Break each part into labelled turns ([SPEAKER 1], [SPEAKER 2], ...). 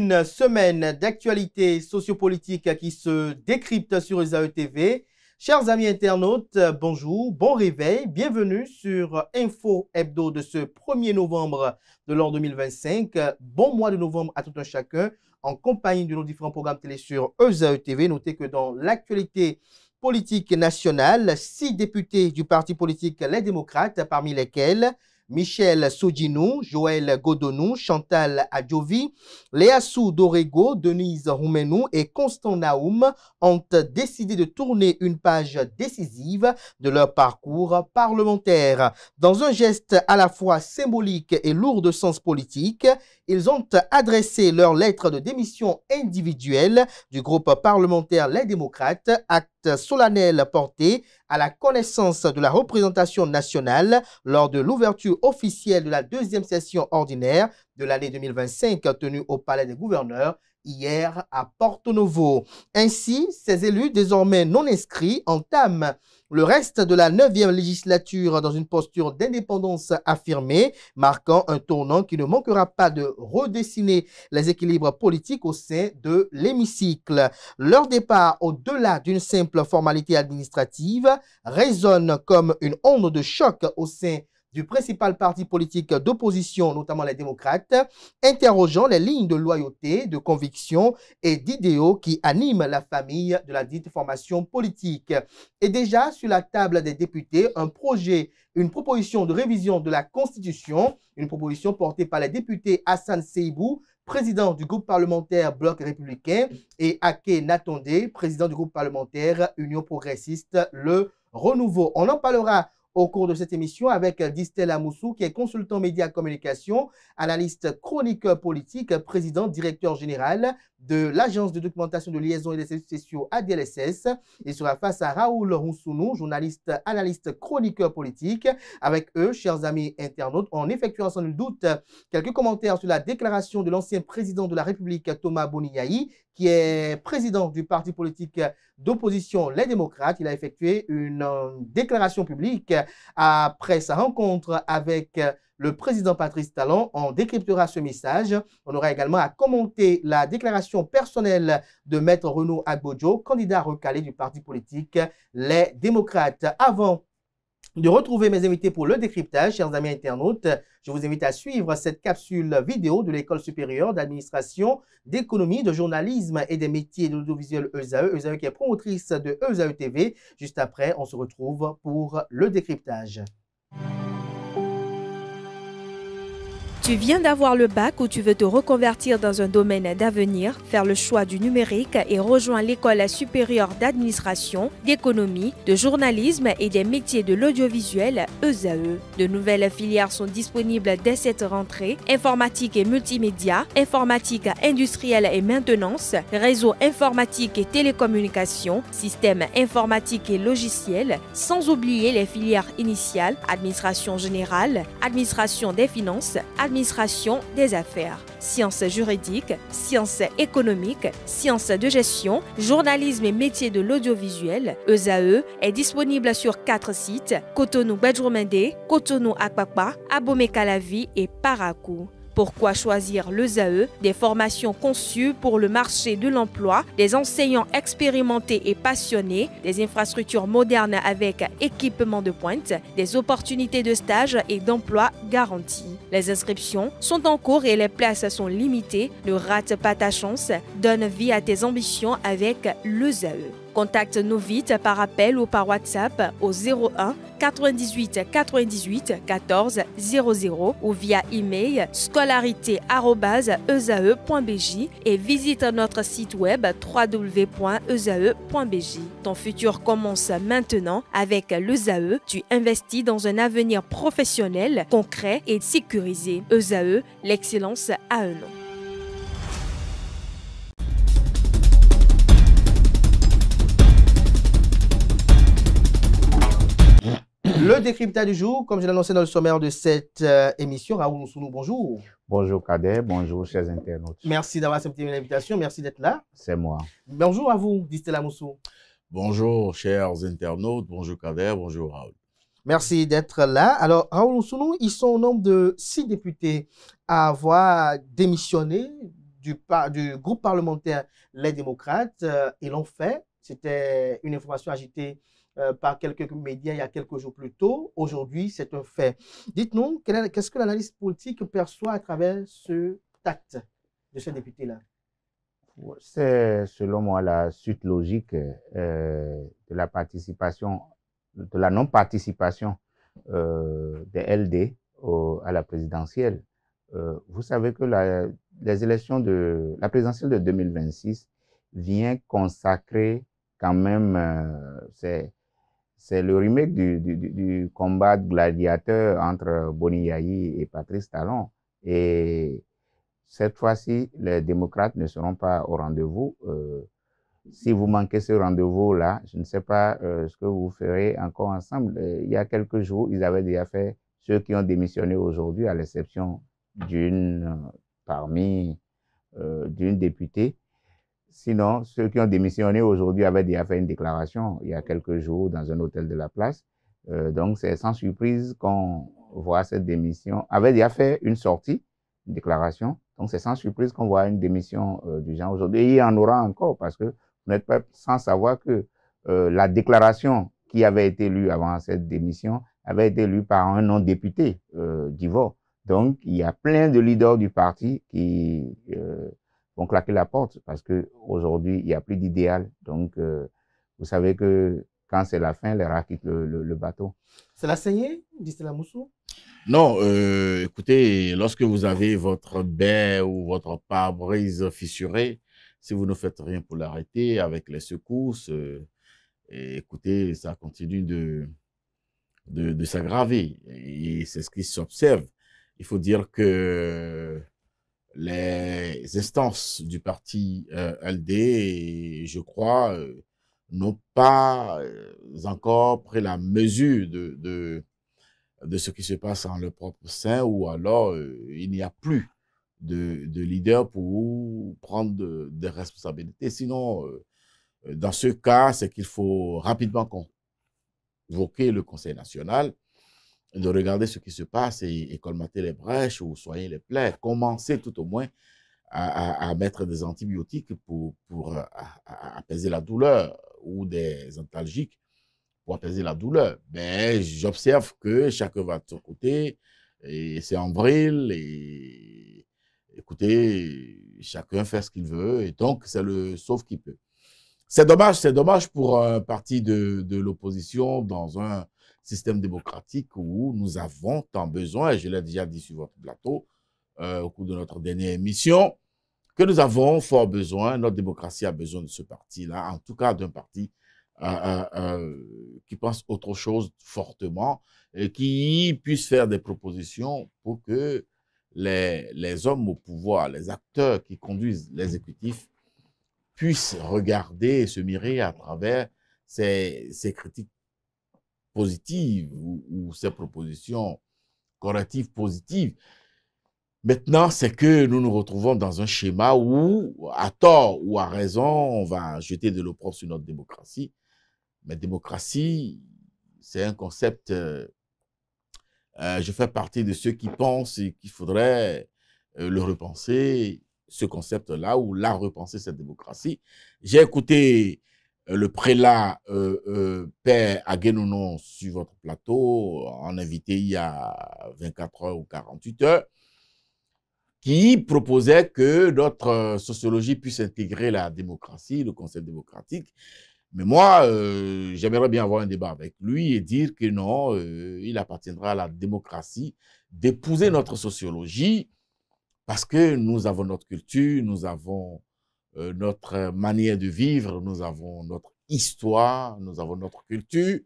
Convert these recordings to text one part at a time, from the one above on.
[SPEAKER 1] Une semaine d'actualité sociopolitique qui se décrypte sur ESAE TV. Chers amis internautes, bonjour, bon réveil, bienvenue sur Info Hebdo de ce 1er novembre de l'an 2025. Bon mois de novembre à tout un chacun en compagnie de nos différents programmes télé sur ESAE TV. Notez que dans l'actualité politique nationale, 6 députés du parti politique Les Démocrates, parmi lesquels Michel Sodjinou, Joël Godonou, Chantal Adjovi, Léassou Dorego, Denise Roumenou et Constant Naoum ont décidé de tourner une page décisive de leur parcours parlementaire. Dans un geste à la fois symbolique et lourd de sens politique, ils ont adressé leur lettre de démission individuelle du groupe parlementaire Les Démocrates, acte solennel porté à la connaissance de la représentation nationale lors de l'ouverture officielle de la deuxième session ordinaire de l'année 2025 tenue au Palais des Gouverneurs hier à Porto Novo. Ainsi, ces élus désormais non inscrits entament le reste de la 9e législature dans une posture d'indépendance affirmée, marquant un tournant qui ne manquera pas de redessiner les équilibres politiques au sein de l'hémicycle. Leur départ, au-delà d'une simple formalité administrative, résonne comme une onde de choc au sein du principal parti politique d'opposition, notamment les démocrates, interrogeant les lignes de loyauté, de conviction et d'idéaux qui animent la famille de la dite formation politique. Et déjà sur la table des députés, une proposition de révision de la Constitution, une proposition portée par les députés Hassan Seibou, président du groupe parlementaire Bloc républicain, et Ake Natondé, président du groupe parlementaire Union progressiste Le Renouveau. On en parlera au cours de cette émission avec Distel Amoussou, qui est consultant média communication, analyste chroniqueur politique, président directeur général de l'Agence de documentation de liaison et des services sociaux ADLSS. Il sera face à Raoul Roussounou, journaliste, analyste chroniqueur politique. Avec eux, chers amis internautes, on effectuera sans nul doute quelques commentaires sur la déclaration de l'ancien président de la République, Thomas Boniaï, qui est président du parti politique d'opposition Les Démocrates. Il a effectué une déclaration publique après sa rencontre avec le président Patrice Talon. On décryptera ce message. On aura également à commenter la déclaration personnelle de Maître Renaud Agbodjo, candidat recalé du parti politique Les Démocrates. Avant de retrouver mes invités pour le décryptage, chers amis internautes, je vous invite à suivre cette capsule vidéo de l'École supérieure d'administration, d'économie, de journalisme et des métiers de l'audiovisuel ESAE qui est promotrice de ESAE TV. Juste après, on se retrouve pour le décryptage.
[SPEAKER 2] Tu viens d'avoir le bac ou tu veux te reconvertir dans un domaine d'avenir, faire le choix du numérique et rejoindre l'École supérieure d'administration, d'économie, de journalisme et des métiers de l'audiovisuel ESAE. De nouvelles filières sont disponibles dès cette rentrée: informatique et multimédia, informatique industrielle et maintenance, réseau informatique et télécommunications, système informatique et logiciel, sans oublier les filières initiales: administration générale, administration des finances, administration des affaires, sciences juridiques, sciences économiques, sciences de gestion, journalisme et métiers de l'audiovisuel. ESAE est disponible sur 4 sites: Cotonou-Badjourmendé, Cotonou-Akpakpa, Abomey-Calavi et Parakou. Pourquoi choisir l'ESAE? Des formations conçues pour le marché de l'emploi, des enseignants expérimentés et passionnés, des infrastructures modernes avec équipement de pointe, des opportunités de stage et d'emploi garanties. Les inscriptions sont en cours et les places sont limitées. Ne rate pas ta chance, donne vie à tes ambitions avec l'ESAE. Contacte-nous vite par appel ou par WhatsApp au 01 98 98 14 00 ou via email scolarité@esae.bj et visite notre site web www.esae.bj. Ton futur commence maintenant avec l'ESAE. Tu investis dans un avenir professionnel, concret et sécurisé. ESAE, l'excellence à un nom.
[SPEAKER 1] Le décryptage du jour, comme je l'annonçais dans le sommaire de cette émission, Raoul Roussounou, bonjour.
[SPEAKER 3] Bonjour Kader, bonjour chers internautes.
[SPEAKER 1] Merci d'avoir accepté l'invitation, merci d'être là.
[SPEAKER 3] C'est moi.
[SPEAKER 1] Bonjour à vous, Distel Amoussou.
[SPEAKER 4] Bonjour chers internautes, bonjour Kader, bonjour Raoul.
[SPEAKER 1] Merci d'être là. Alors, Raoul Roussounou, ils sont au nombre de 6 députés à avoir démissionné du groupe parlementaire Les Démocrates. Ils l'ont fait. C'était une information agitée par quelques médias il y a quelques jours plus tôt. Aujourd'hui, c'est un fait. Dites-nous, qu'est-ce que l'analyse politique perçoit à travers ce acte de ce député-là?
[SPEAKER 3] C'est, selon moi, la suite logique de la participation, de la non-participation des LD à la présidentielle. Vous savez que les élections de la présidentielle de 2026 vient consacrer quand même, c'est le remake du combat de gladiateur entre Boni Yayi et Patrice Talon. Et cette fois-ci, les démocrates ne seront pas au rendez-vous. Si vous manquez ce rendez-vous-là, je ne sais pas ce que vous ferez encore ensemble. Il y a quelques jours, ils avaient déjà fait ceux qui ont démissionné aujourd'hui, à l'exception d'une d'une députée. Sinon, ceux qui ont démissionné aujourd'hui avaient déjà fait une déclaration il y a quelques jours dans un hôtel de la place. Donc, c'est sans surprise qu'on voit cette démission. Avait déjà fait une sortie, une déclaration. Donc, c'est sans surprise qu'on voit une démission du genre aujourd'hui. Et il y en aura encore parce que vous n'êtes pas sans savoir que la déclaration qui avait été lue avant cette démission avait été lue par un non-député d'Ivor. Donc, il y a plein de leaders du parti qui vont claquer la porte parce qu'aujourd'hui, il n'y a plus d'idéal. Donc, vous savez que quand c'est la fin, les rats quittent le bateau.
[SPEAKER 1] C'est la saignée, dit Stella Moussou?
[SPEAKER 4] Non, écoutez, lorsque vous avez votre baie ou votre pare-brise fissuré, si vous ne faites rien pour l'arrêter avec les secousses, écoutez, ça continue de s'aggraver. Et c'est ce qui s'observe. Il faut dire que les instances du parti LD, je crois, n'ont pas encore pris la mesure de ce qui se passe en leur propre sein, ou alors il n'y a plus de leader pour prendre des responsabilités. Sinon, dans ce cas, c'est qu'il faut rapidement convoquer le Conseil national, de regarder ce qui se passe et colmater les brèches ou soigner les plaies, commencer tout au moins à mettre des antibiotiques pour apaiser la douleur, ou des antalgiques pour apaiser la douleur. Mais j'observe que chacun va de son côté, et c'est en vrille, et écoutez, chacun fait ce qu'il veut, et donc c'est le sauf qui peut. C'est dommage pour un parti de l'opposition dans un système démocratique où nous avons tant besoin, et je l'ai déjà dit sur votre plateau au cours de notre dernière émission, que nous avons fort besoin, notre démocratie a besoin de ce parti-là, en tout cas d'un parti qui pense autre chose fortement et qui puisse faire des propositions pour que les hommes au pouvoir, les acteurs qui conduisent l'exécutif puissent regarder et se mirer à travers ces critiques positives ou ces propositions correctives positives. Maintenant, c'est que nous nous retrouvons dans un schéma où, à tort ou à raison, on va jeter de l'opprobre sur notre démocratie. Mais démocratie, c'est un concept, je fais partie de ceux qui pensent qu'il faudrait le repenser, ce concept-là, ou la repenser, cette démocratie. J'ai écouté le prélat Père Aguenounon sur votre plateau, en invité il y a 24 heures ou 48 heures, qui proposait que notre sociologie puisse intégrer la démocratie, le concept démocratique. Mais moi, j'aimerais bien avoir un débat avec lui et dire que non, il appartiendra à la démocratie d'épouser notre sociologie, parce que nous avons notre culture, nous avons notre manière de vivre, nous avons notre histoire, nous avons notre culture.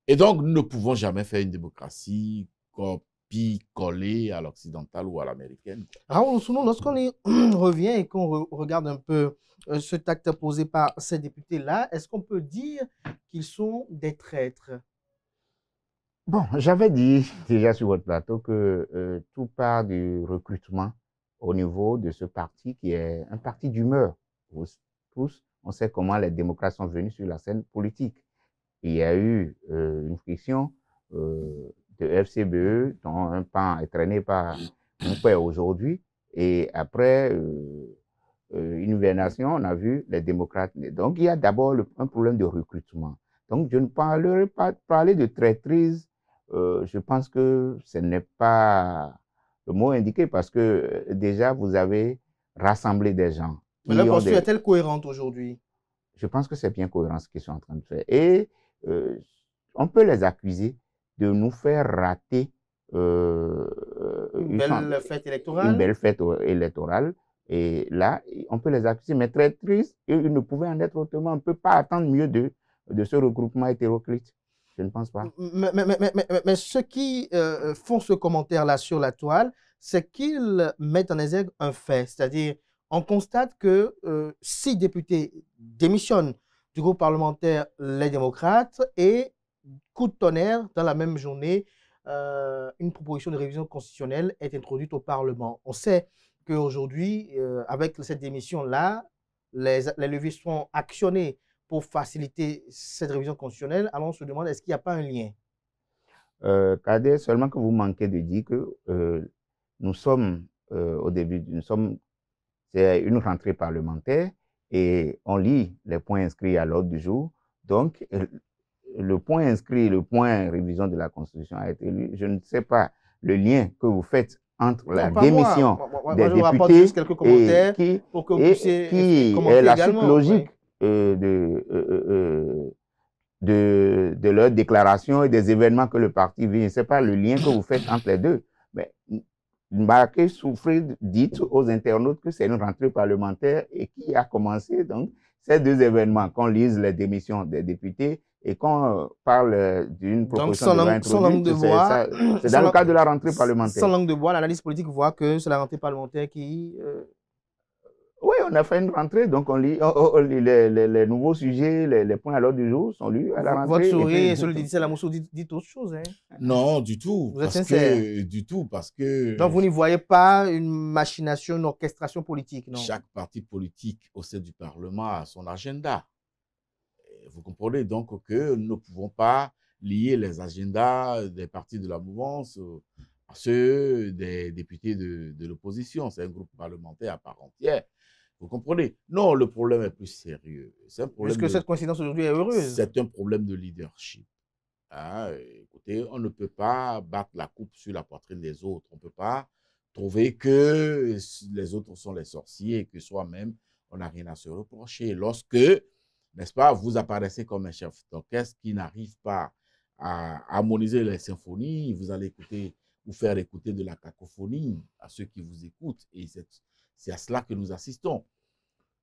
[SPEAKER 4] Et donc, nous ne pouvons jamais faire une démocratie copie-collée à l'occidentale ou à l'américaine.
[SPEAKER 1] Raoul Oussounou, lorsqu'on revient et qu'on regarde un peu cet acte posé par ces députés-là, est-ce qu'on peut dire qu'ils sont des traîtres?
[SPEAKER 3] Bon, j'avais dit déjà sur votre plateau que tout part du recrutement au niveau de ce parti qui est un parti d'humeur. Tous, on sait comment les démocrates sont venus sur la scène politique. Il y a eu une friction de FCBE dont un pan est traîné par mon père aujourd'hui. Et après, une hibernation, on a vu les démocrates. Donc, il y a d'abord un problème de recrutement. Donc, je ne parlerai pas parler de traîtrise. Je pense que ce n'est pas le mot indiqué parce que déjà, vous avez rassemblé des gens.
[SPEAKER 1] Mais leur posture est-elle cohérente aujourd'hui?
[SPEAKER 3] Je pense que c'est bien cohérent ce qu'ils sont en train de faire. Et on peut les accuser de nous faire rater
[SPEAKER 1] une belle fête électorale.
[SPEAKER 3] Une belle fête électorale. Et là, on peut les accuser, mais très triste, ils ne pouvaient en être autrement. On ne peut pas attendre mieux de ce regroupement hétéroclite. Je ne pense pas.
[SPEAKER 1] Mais ceux qui font ce commentaire-là sur la toile, c'est qu'ils mettent en exergue un fait. C'est-à-dire, on constate que 6 députés démissionnent du groupe parlementaire Les Démocrates et coup de tonnerre, dans la même journée, une proposition de révision constitutionnelle est introduite au Parlement. On sait qu'aujourd'hui, avec cette démission-là, les leviers sont actionnés pour faciliter cette révision constitutionnelle. Alors on se demande, est-ce qu'il n'y a pas un lien?
[SPEAKER 3] Kader, seulement que vous manquez de dire que nous sommes au début, c'est une rentrée parlementaire et on lit les points inscrits à l'ordre du jour. Donc, le point inscrit, le point révision de la Constitution a été lu. Je ne sais pas le lien que vous faites entre la démission des députés
[SPEAKER 1] juste quelques commentaires pour que vous puissiez commenter
[SPEAKER 3] est la
[SPEAKER 1] également,
[SPEAKER 3] suite logique de leur déclaration et des événements que le parti vit. Ce n'est pas le lien que vous faites entre les deux. Mais Mbaké souffrait, dites aux internautes que c'est une rentrée parlementaire et qui a commencé donc ces deux événements, qu'on lise les démissions des députés et qu'on parle d'une proposition de loi introduite. C'est dans le cadre de la rentrée parlementaire.
[SPEAKER 1] Sans langue de bois, l'analyse politique voit que c'est la rentrée parlementaire qui...
[SPEAKER 3] Oui, on a fait une rentrée, donc on lit les nouveaux sujets, les points à l'ordre du jour sont lus à la rentrée.
[SPEAKER 1] Votre sourire et celui de Dicela Moussou dit autre chose. Hein?
[SPEAKER 4] Non, du tout.
[SPEAKER 1] Vous êtes sincère?
[SPEAKER 4] Du tout, parce que...
[SPEAKER 1] Donc vous n'y voyez pas une machination, une orchestration politique, non?
[SPEAKER 4] Chaque parti politique au sein du Parlement a son agenda. Vous comprenez donc que nous ne pouvons pas lier les agendas des partis de la mouvance à ceux des députés de l'opposition. C'est un groupe parlementaire à part entière. Vous comprenez? Non, le problème est plus sérieux.
[SPEAKER 1] Est-ce que cette coïncidence aujourd'hui est heureuse?
[SPEAKER 4] C'est un problème de leadership. Hein? Écoutez, on ne peut pas battre la coupe sur la poitrine des autres. On ne peut pas trouver que les autres sont les sorciers et que soi-même, on n'a rien à se reprocher. Lorsque, n'est-ce pas, vous apparaissez comme un chef d'orchestre qui n'arrive pas à harmoniser les symphonies, vous allez vous faire écouter de la cacophonie à ceux qui vous écoutent. Et c'est à cela que nous assistons.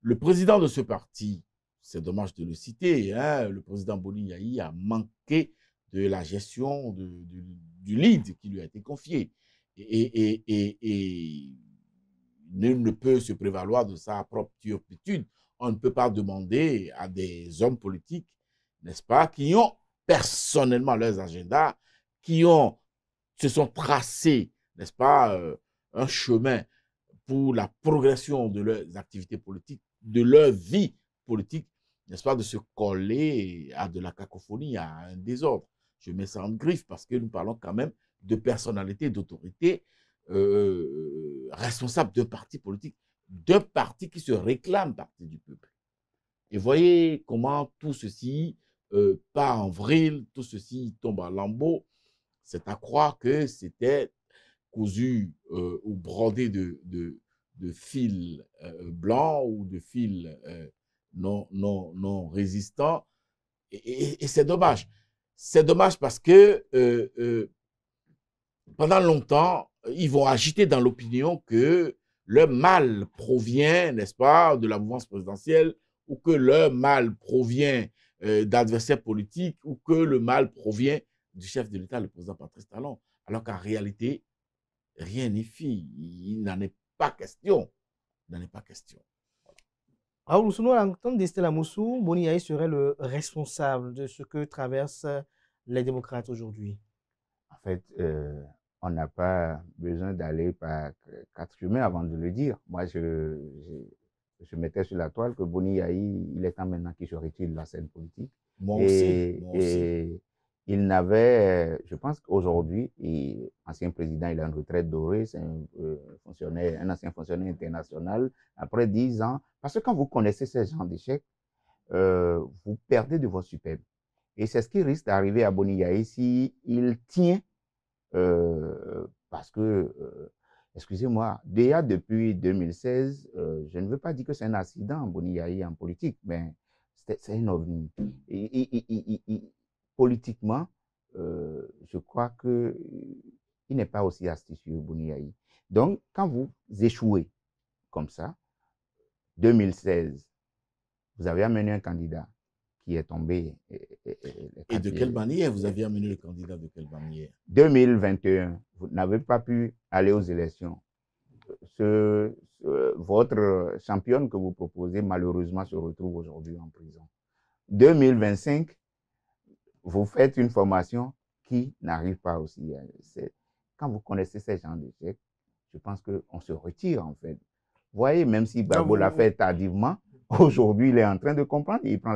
[SPEAKER 4] Le président de ce parti, c'est dommage de le citer, hein, le président Boni Yayi a manqué de la gestion du lead qui lui a été confié. Et nul ne peut se prévaloir de sa propre turpitude. On ne peut pas demander à des hommes politiques, n'est-ce pas, qui ont personnellement leurs agendas, qui se sont tracés, n'est-ce pas, un chemin pour la progression de leurs activités politiques, de leur vie politique, n'est-ce pas, de se coller à de la cacophonie, à un désordre. Je mets ça en griffe parce que nous parlons quand même de personnalités, d'autorités responsables de partis politiques, de partis qui se réclament partie du peuple. Et voyez comment tout ceci part en vrille, tout ceci tombe en lambeaux. C'est à croire que c'était cousu ou brodé de fils blancs ou de fils non résistants. Et c'est dommage. C'est dommage parce que pendant longtemps, ils vont agiter dans l'opinion que le mal provient, n'est-ce pas, de la mouvance présidentielle, ou que le mal provient d'adversaires politiques, ou que le mal provient du chef de l'État, le président Patrice Talon. Alors qu'en réalité, rien n'est fait. Il n'en est pas question. Il n'en est pas question.
[SPEAKER 1] Alors, nous sommes à l'entente d'Estelle Moussou, Boni Yayi serait le responsable de ce que traversent les démocrates aujourd'hui.
[SPEAKER 3] En fait, on n'a pas besoin d'aller par 4 chemins avant de le dire. Moi, je mettais sur la toile que Boni Yayi, il est temps maintenant qu'il se retire de la scène politique.
[SPEAKER 4] Moi aussi.
[SPEAKER 3] il n'avait, je pense qu'aujourd'hui, ancien président, il a une retraite dorée, c'est un ancien fonctionnaire international, après 10 ans. Parce que quand vous connaissez ces gens d'échecs, vous perdez de votre superbe. Et c'est ce qui risque d'arriver à Boni Yayi s'il tient, parce que, excusez-moi, déjà depuis 2016, je ne veux pas dire que c'est un accident, Boni Yayi en politique, mais c'est un ovni. Politiquement, je crois qu'il n'est pas aussi astucieux, Boni Yayi. Donc, quand vous échouez comme ça, 2016, vous avez amené un candidat qui est tombé.
[SPEAKER 4] Et de quelle manière vous avez amené le candidat, de quelle manière?
[SPEAKER 3] 2021, vous n'avez pas pu aller aux élections. Votre championne que vous proposez, malheureusement, se retrouve aujourd'hui en prison. 2025, vous faites une formation qui n'arrive pas aussi. Quand vous connaissez ces gens d'échecs, je pense qu'on se retire, en fait. Vous voyez, même si Gbagbo l'a fait tardivement, aujourd'hui, il est en train de comprendre, il prend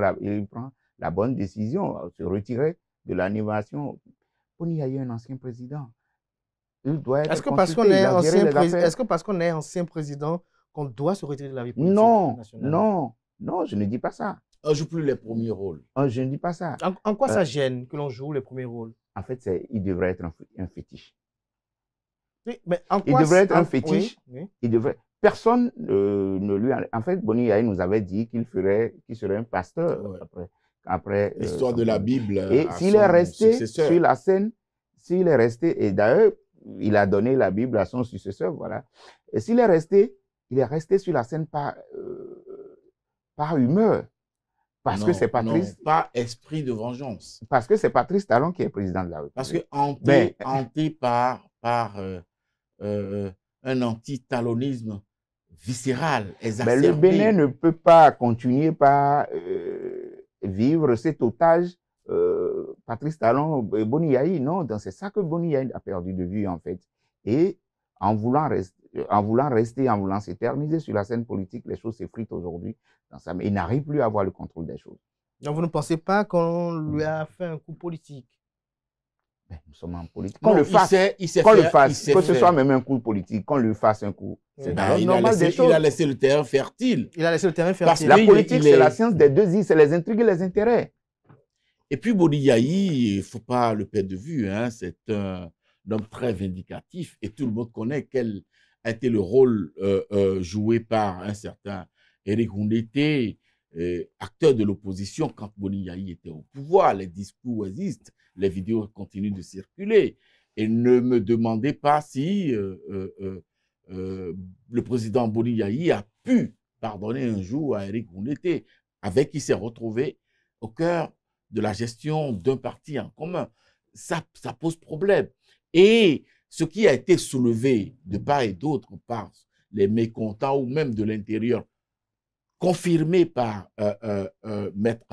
[SPEAKER 3] la bonne décision, se retirer de l'animation. Boni Yayi est un ancien président. Il doit être
[SPEAKER 1] Est-ce que parce qu'on est ancien président, qu'on doit se retirer de la vie politique nationale?
[SPEAKER 3] Non, je ne dis pas ça.
[SPEAKER 4] On ne joue plus les premiers rôles.
[SPEAKER 3] Je ne dis pas ça.
[SPEAKER 1] En quoi ça gêne que l'on joue les premiers rôles?
[SPEAKER 3] En fait, il devrait être un fétiche.
[SPEAKER 1] Oui, mais en quoi
[SPEAKER 3] il devrait être un fétiche.
[SPEAKER 1] Oui.
[SPEAKER 3] Personne ne lui... En fait, Boni Yayi nous avait dit qu'il serait un pasteur après
[SPEAKER 4] l'histoire de la Bible.
[SPEAKER 3] Et s'il est resté sur la scène, et d'ailleurs, il a donné la Bible à son successeur, voilà. Et s'il est resté, il est resté sur la scène par humeur. Parce que c'est Patrice...
[SPEAKER 4] Non, pas esprit de vengeance.
[SPEAKER 3] Parce que c'est Patrice Talon qui est président de la République.
[SPEAKER 4] Parce que hanté par un anti-talonisme viscéral, exacerbé.
[SPEAKER 3] Mais le Bénin ne peut pas continuer par vivre cet otage Patrice Talon, Boni Yayi, non, c'est ça que Boni Yayi a perdu de vue en fait. Et en voulant s'éterniser sur la scène politique, les choses s'effritent aujourd'hui. Mais il n'arrive plus à avoir le contrôle des choses.
[SPEAKER 1] Donc vous ne pensez pas qu'on lui a fait un coup politique?
[SPEAKER 3] Ben, nous sommes en politique.
[SPEAKER 4] Qu'on le fasse,
[SPEAKER 3] que ce soit même un coup politique, qu'on lui fasse un coup. C'est normal des choses.
[SPEAKER 4] Il a laissé le terrain fertile.
[SPEAKER 3] La politique, c'est la science des deux îles, c'est les intrigues et les intérêts.
[SPEAKER 4] Et puis Boni Yayi, il ne faut pas le perdre de vue, hein, c'est un homme très vindicatif et tout le monde connaît quel a été le rôle joué par un certain Éric Ndoundété, acteur de l'opposition quand Boni Yayi était au pouvoir. Les discours existent, les vidéos continuent de circuler. Et ne me demandez pas si le président Boni Yayi a pu pardonner un jour à Éric Ndoundété, avec qui s'est retrouvé au cœur de la gestion d'un parti en commun. Ça pose problème. Et ce qui a été soulevé de part et d'autre par les mécontents ou même de l'intérieur, confirmé par Maître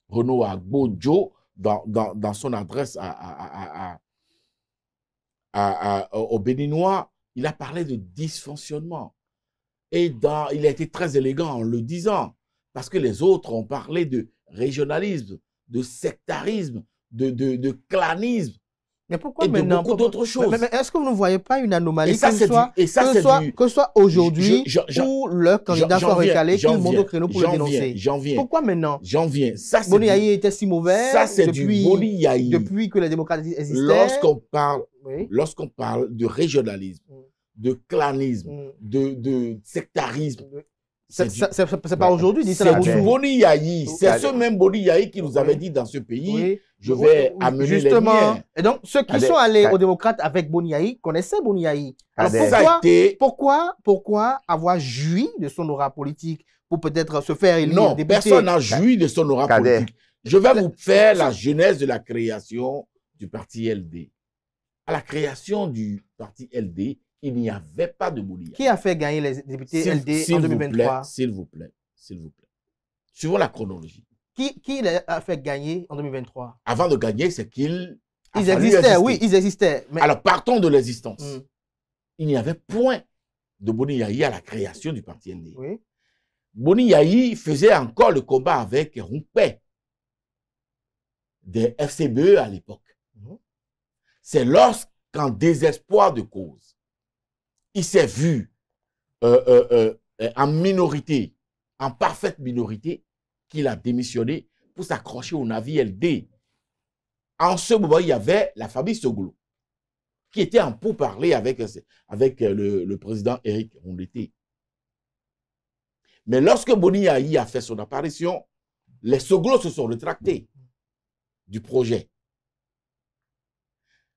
[SPEAKER 4] Renaud Agbo-Djo dans son adresse aux Béninois, il a parlé de dysfonctionnement. Et il a été très élégant en le disant, parce que les autres ont parlé de régionalisme, de sectarisme, de clanisme.
[SPEAKER 1] Mais pourquoi
[SPEAKER 4] et
[SPEAKER 1] maintenant,
[SPEAKER 4] de beaucoup d'autres choses.
[SPEAKER 1] Mais est-ce que vous ne voyez pas une anomalie,
[SPEAKER 4] que
[SPEAKER 1] ce soit aujourd'hui où le candidat soit recalé, qu'il monte au créneau pour le dénoncer? Pourquoi maintenant?
[SPEAKER 4] J'en viens.
[SPEAKER 1] Boni Yayi était si mauvais
[SPEAKER 4] depuis
[SPEAKER 1] que les démocrates existaient.
[SPEAKER 4] Lorsqu'on parle de régionalisme, de clanisme, de sectarisme,
[SPEAKER 1] c'est pas aujourd'hui, dit ça.
[SPEAKER 4] C'est du Boni Yayi. C'est ce même Boni Yayi qui nous avait dit dans ce pays, je vais amener
[SPEAKER 1] justement
[SPEAKER 4] les miens.
[SPEAKER 1] Et donc, ceux qui sont allés aux démocrates avec Boni Yayi connaissaient Boni Yayi. Alors pourquoi avoir joui de son aura politique pour peut-être se faire élire
[SPEAKER 4] député? Non, personne n'a joui de son aura politique. Je vais vous faire la genèse de la création du parti LD. À la création du parti LD, il n'y avait pas de Boni Yayi.
[SPEAKER 1] Qui a fait gagner les députés LD en 2023?
[SPEAKER 4] S'il vous plaît. Suivons la chronologie.
[SPEAKER 1] Qui les a fait gagner en 2023?
[SPEAKER 4] Avant de gagner, c'est qu'ils
[SPEAKER 1] existaient, oui, ils existaient.
[SPEAKER 4] Mais... Alors, partons de l'existence. Il n'y avait point de Boni Yayi à la création du parti LD.
[SPEAKER 1] Oui.
[SPEAKER 4] Boni Yayi faisait encore le combat avec Rumpé des FCBE à l'époque. C'est lorsqu'en désespoir de cause, il s'est vu en minorité, en parfaite minorité, qu'il a démissionné pour s'accrocher au navire LD. En ce moment, il y avait la famille Soglo, qui était en pourparlers avec le président Éric Rondeté. Mais lorsque Boni Yayi a fait son apparition, les Soglo se sont rétractés du projet.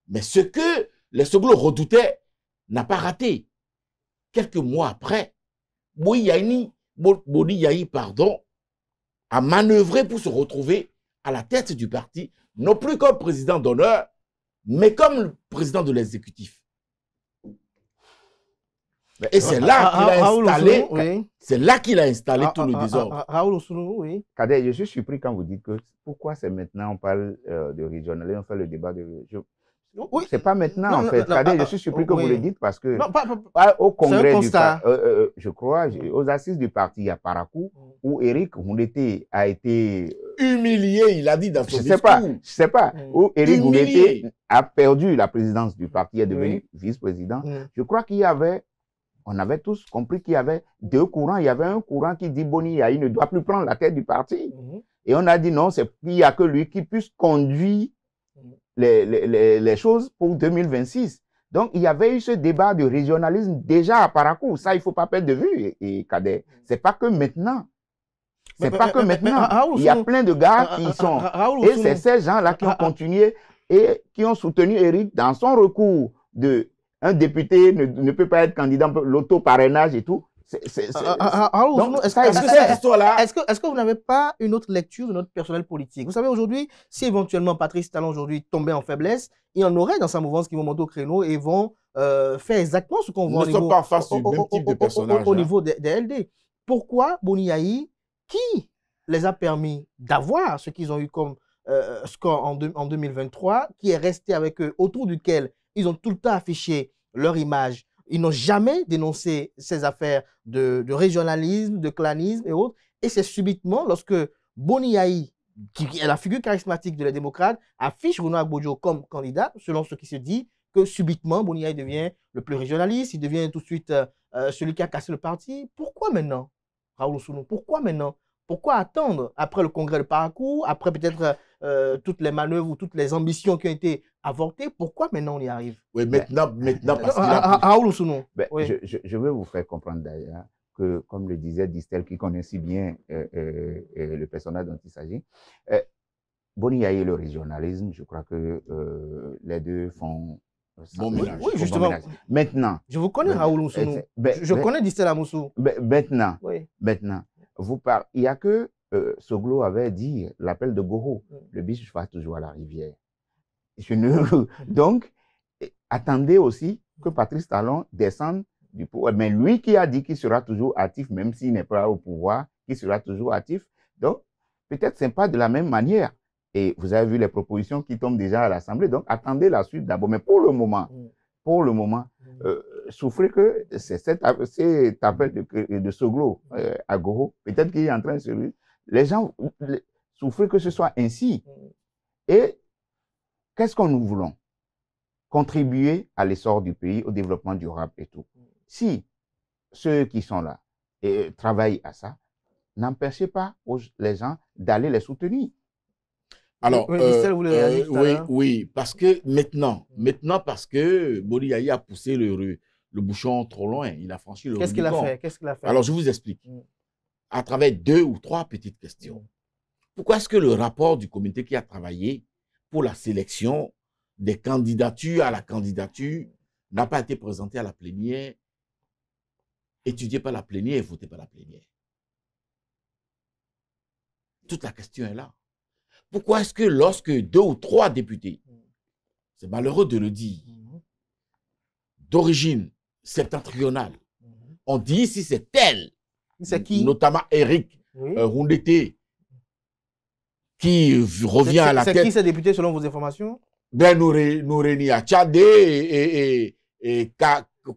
[SPEAKER 4] Mais ce que les Soglo redoutaient n'a pas raté. Quelques mois après, Boni Yayi, a manœuvré pour se retrouver à la tête du parti, non plus comme président d'honneur, mais comme le président de l'exécutif. Et c'est là qu'il a installé tout le désordre.
[SPEAKER 1] Raoul Oussounou, oui.
[SPEAKER 3] Kader, je suis surpris quand vous dites que pourquoi c'est maintenant on parle de régional, on fait le débat de...
[SPEAKER 1] Oui.
[SPEAKER 3] C'est pas maintenant, en fait. Kader, je suis surpris que vous le dites parce que
[SPEAKER 1] Non,
[SPEAKER 3] au congrès du parti,
[SPEAKER 1] je
[SPEAKER 3] crois, aux assises du parti à Parakou, où Éric Rondeté a été
[SPEAKER 4] humilié, il a dit dans son discours.
[SPEAKER 3] Je sais pas, où Éric Rondeté a perdu la présidence du parti, est devenu vice-président. Je crois on avait tous compris qu'il y avait deux courants. Il y avait un courant qui dit Boni Yayi ne doit plus prendre la tête du parti. Et on a dit non, il n'y a que lui qui puisse conduire les choses pour 2026. Donc, il y avait eu ce débat de régionalisme déjà à Parakou. Ça, il ne faut pas perdre de vue, et Kader. C'est pas que maintenant. C'est pas que maintenant. Il y a plein de gars qui sont... Et c'est ces gens-là qui ont continué et qui ont soutenu Éric dans son recours de... Un député ne peut pas être candidat, l'auto-parrainage et tout.
[SPEAKER 1] Est-ce que vous n'avez pas une autre lecture de notre personnel politique? Vous savez, aujourd'hui, si éventuellement Patrice Talon aujourd'hui tombait en faiblesse, il y en aurait dans sa mouvance qui vont monter au créneau et vont faire exactement ce qu'on voit au niveau des LD. Pourquoi Boni Yayi, qui les a permis d'avoir ce qu'ils ont eu comme score en 2023, qui est resté avec eux, autour duquel ils ont tout le temps affiché leur image. Ils n'ont jamais dénoncé ces affaires de régionalisme, de clanisme et autres. Et c'est subitement, lorsque Boni Yayi, qui est la figure charismatique de les démocrates, affiche Renaud Agbodjo comme candidat, selon ce qui se dit, que subitement, Boni Yayi devient le plus régionaliste, il devient tout de suite celui qui a cassé le parti. Pourquoi maintenant, Raoul Oussounou? Pourquoi maintenant? Pourquoi attendre après le congrès de Parakou, après peut-être toutes les manœuvres ou toutes les ambitions qui ont été avortées? Pourquoi maintenant on y arrive?
[SPEAKER 4] Oui, maintenant parce
[SPEAKER 1] Raoul Oussounou.
[SPEAKER 3] Oui. Je veux vous faire comprendre d'ailleurs que, comme le disait Distel, qui connaît si bien le personnage dont il s'agit, Boni Yayi et le régionalisme, je crois que les deux font...
[SPEAKER 1] Oui, justement.
[SPEAKER 3] Maintenant.
[SPEAKER 1] Je vous connais, Raoul Oussounou. Je connais Distel Amoussou.
[SPEAKER 3] Maintenant. Il n'y a que Soglo avait dit l'appel de Goro. Le biche va toujours à la rivière. Donc, attendez aussi que Patrice Talon descende du pouvoir. Mais lui qui a dit qu'il sera toujours actif, même s'il n'est pas au pouvoir, qu'il sera toujours actif. Donc, peut-être ce n'est pas de la même manière. Et vous avez vu les propositions qui tombent déjà à l'Assemblée. Donc, attendez la suite d'abord. Mais pour le moment, souffrez que c'est cet appel de Soglo à Goro, peut-être qu'il est en train de se... Les gens souffrent que ce soit ainsi. Et qu'est-ce que nous voulons? Contribuer à l'essor du pays, au développement durable et tout. Si ceux qui sont là et travaillent à ça, n'empêchez pas les gens d'aller les soutenir.
[SPEAKER 4] Alors, oui, parce que maintenant parce que Boni Yayi a poussé le bouchon trop loin, il a franchi le Rubicon.
[SPEAKER 1] Qu'est-ce qu'il a fait?
[SPEAKER 4] Alors, je vous explique. À travers 2 ou 3 petites questions. Pourquoi est-ce que le rapport du comité qui a travaillé pour la sélection des candidatures à la candidature n'a pas été présenté à la plénière, étudié par la plénière et voté par la plénière? Toute la question est là. Pourquoi est-ce que lorsque 2 ou 3 députés, c'est malheureux de le dire, d'origine septentrionale, on dit ici c'est tel, notamment Éric Rondeté, qui revient à la tête.
[SPEAKER 1] C'est qui ces députés selon vos informations?
[SPEAKER 4] Ben Noureni Achadé et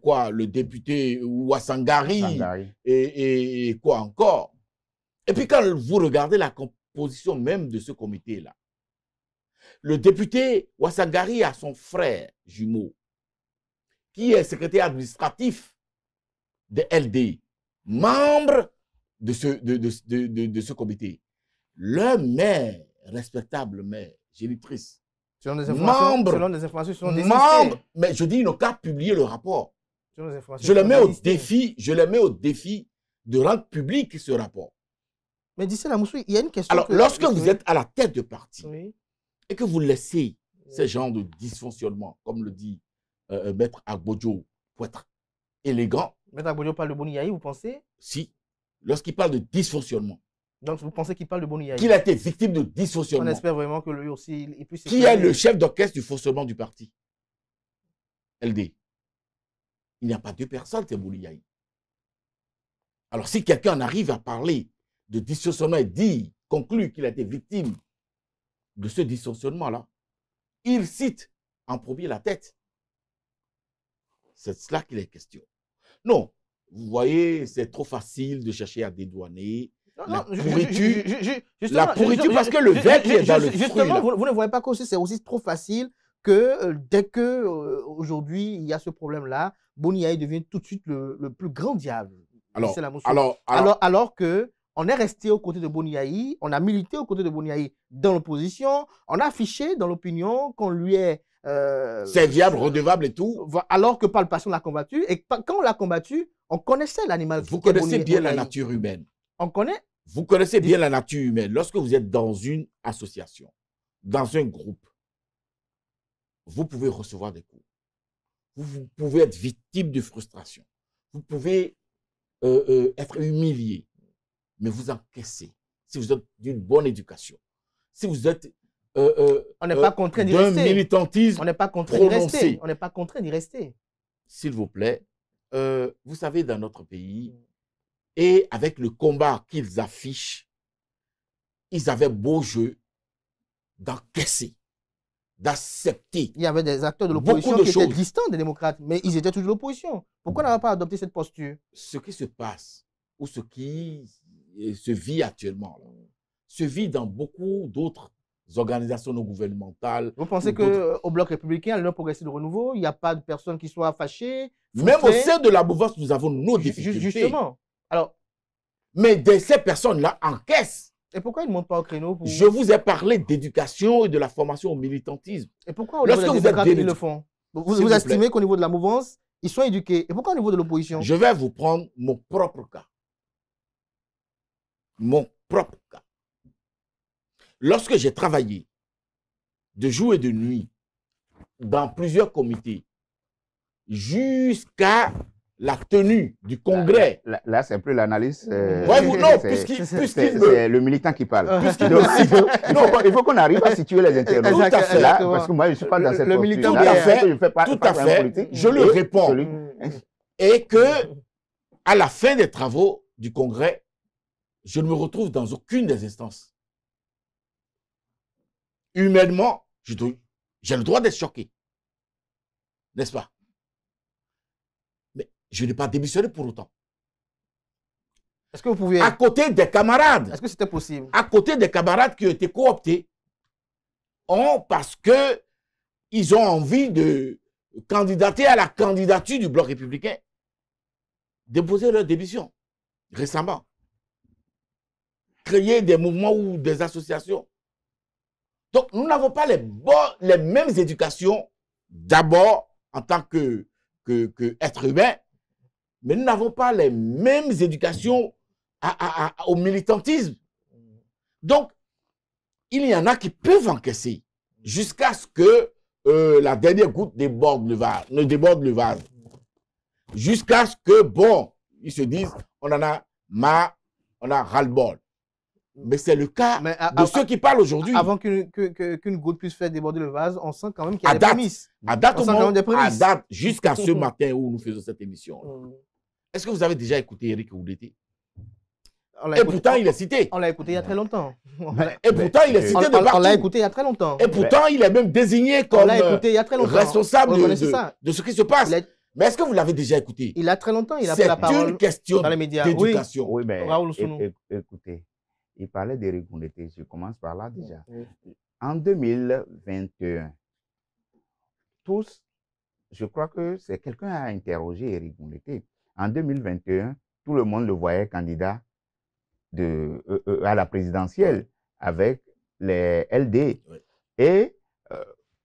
[SPEAKER 4] quoi, le député Ouassangari et quoi encore. Et puis quand vous regardez la composition même de ce comité-là, Le député Ouassangari a son frère jumeau, qui est secrétaire administratif de LD, membre de ce comité. Leur mère, respectable mère, génitrice,
[SPEAKER 1] selon des informations, selon des
[SPEAKER 4] membre, mais je dis, ils n'ont qu'à publier le rapport. Je les mets au défi de rendre public ce rapport.
[SPEAKER 1] Mais d'ici là, Moussou, il y a une question.
[SPEAKER 4] Alors, lorsque vous êtes à la tête de parti et que vous laissez ces genres de dysfonctionnement, comme le dit Maître Agbodjo, pour être élégant.
[SPEAKER 1] Maître Agbodjo parle de Boni Yayi, vous pensez?
[SPEAKER 4] Si, lorsqu'il parle de dysfonctionnement.
[SPEAKER 1] Donc, vous pensez qu'il parle de Boni Yayi?
[SPEAKER 4] Qu'il a été victime de dysfonctionnement.
[SPEAKER 1] On espère vraiment que lui aussi, il puisse...
[SPEAKER 4] Qui est le chef d'orchestre du fonctionnement du parti? LD. Il n'y a pas deux personnes, c'est Boni Yayi. Alors, si quelqu'un arrive à parler de dysfonctionnement et conclut qu'il a été victime de ce dysfonctionnement-là, il cite en premier la tête. C'est cela qu'il est question. Non, vous voyez, c'est trop facile de chercher à dédouaner la pourriture, parce que le verre qui est dans le fruit...
[SPEAKER 1] Justement, vous ne voyez pas que c'est aussi trop facile que dès que aujourd'hui il y a ce problème-là, Boni Yayi devient tout de suite le plus grand diable. Alors que on est resté aux côtés de Boni Yayi, on a milité aux côtés de Boni Yayi dans l'opposition, on a affiché dans l'opinion qu'on lui est...
[SPEAKER 4] serviable, redevable et tout.
[SPEAKER 1] Alors que par le passé, on l'a combattu. Et quand on l'a combattu, on connaissait l'animal.
[SPEAKER 4] Vous connaissez bien la nature humaine.
[SPEAKER 1] On connaît.
[SPEAKER 4] Vous connaissez bien la nature humaine. Lorsque vous êtes dans une association, dans un groupe, vous pouvez recevoir des coups. Vous pouvez être victime de frustration. Vous pouvez être humilié. Mais vous encaissez. Si vous êtes d'une bonne éducation, si vous êtes
[SPEAKER 1] on n'est pas contraint d'y rester.
[SPEAKER 4] Militantisme
[SPEAKER 1] on n'est pas contraint d'y rester. On n'est pas contraint d'y rester.
[SPEAKER 4] S'il vous plaît, vous savez, dans notre pays, et avec le combat qu'ils affichent, ils avaient beau jeu d'encaisser, d'accepter.
[SPEAKER 1] Il y avait des acteurs de l'opposition qui étaient distants des démocrates, mais ils étaient toujours de l'opposition. Pourquoi n'avait pas adopté cette posture?
[SPEAKER 4] Ce qui se passe, ou ce qui se vit actuellement, là, se vit dans beaucoup d'autres organisations non gouvernementales.
[SPEAKER 1] Vous pensez qu'au Bloc républicain, à l'Union progressiste de renouveau, il n'y a pas de personnes qui soient fâchées?
[SPEAKER 4] Même au sein de la mouvance, nous avons nos difficultés.
[SPEAKER 1] Justement. Alors,
[SPEAKER 4] mais ces personnes-là encaissent.
[SPEAKER 1] Et pourquoi ils ne montent pas au créneau pour...
[SPEAKER 4] Je vous ai parlé d'éducation et de la formation au militantisme.
[SPEAKER 1] Et pourquoi au niveau des démocrates, ils le font? Vous estimez qu'au niveau de la mouvance, ils sont éduqués. Et pourquoi au niveau de l'opposition?
[SPEAKER 4] Je vais vous prendre mon propre cas. Mon propre cas. Lorsque j'ai travaillé de jour et de nuit dans plusieurs comités jusqu'à la tenue du congrès.
[SPEAKER 3] Là c'est plus l'analyse.
[SPEAKER 4] C'est
[SPEAKER 3] le militant qui parle. Il faut qu'on arrive à situer les internautes.
[SPEAKER 4] Tout à fait.
[SPEAKER 3] Là, parce que moi, je ne suis pas dans cette
[SPEAKER 1] militant.
[SPEAKER 4] Tout à fait. Je le réponds. Et que, à la fin des travaux du congrès, je ne me retrouve dans aucune des instances. Humainement, j'ai le droit d'être choqué. N'est-ce pas? Mais je n'ai pas démissionné pour autant.
[SPEAKER 1] Est-ce que vous pouviez...
[SPEAKER 4] À côté des camarades.
[SPEAKER 1] Est-ce que c'était possible?
[SPEAKER 4] À côté des camarades qui ont été cooptés. Parce qu'ils ont envie de candidater à la candidature du Bloc républicain. Déposer leur démission. Récemment. Créer des mouvements ou des associations. Donc, nous n'avons pas les mêmes éducations, d'abord en tant qu'être humain, mais nous n'avons pas les mêmes éducations au militantisme. Donc, il y en a qui peuvent encaisser jusqu'à ce que la dernière goutte ne déborde le vase. Jusqu'à ce que, bon, ils se disent, on en a marre, on a ras-le-bol. Mais c'est le cas de ceux qui parlent aujourd'hui.
[SPEAKER 1] Avant qu'une goutte puisse faire déborder le vase, on sent quand même qu'il y a des prémices.
[SPEAKER 4] À date, jusqu'à ce matin où nous faisons cette émission. Est-ce que vous avez déjà écouté Eric Oudété? Et pourtant, il est cité.
[SPEAKER 1] On l'a écouté il y a très longtemps.
[SPEAKER 4] Et pourtant, il est cité de partout.
[SPEAKER 1] On l'a écouté il y a très longtemps.
[SPEAKER 4] Et pourtant, il est même désigné comme responsable de ce qui se passe. Mais est-ce que vous l'avez déjà écouté?
[SPEAKER 1] Il a très longtemps, il a pris la parole.
[SPEAKER 4] C'est une question d'éducation.
[SPEAKER 3] Oui, mais écoutez, il parlait d'Eric Oudété. Je commence par là déjà. En 2021, tous, je crois que c'est quelqu'un a interrogé Éric Mouleté. En 2021, tout le monde le voyait candidat à la présidentielle avec les LD.
[SPEAKER 4] Oui.
[SPEAKER 3] Et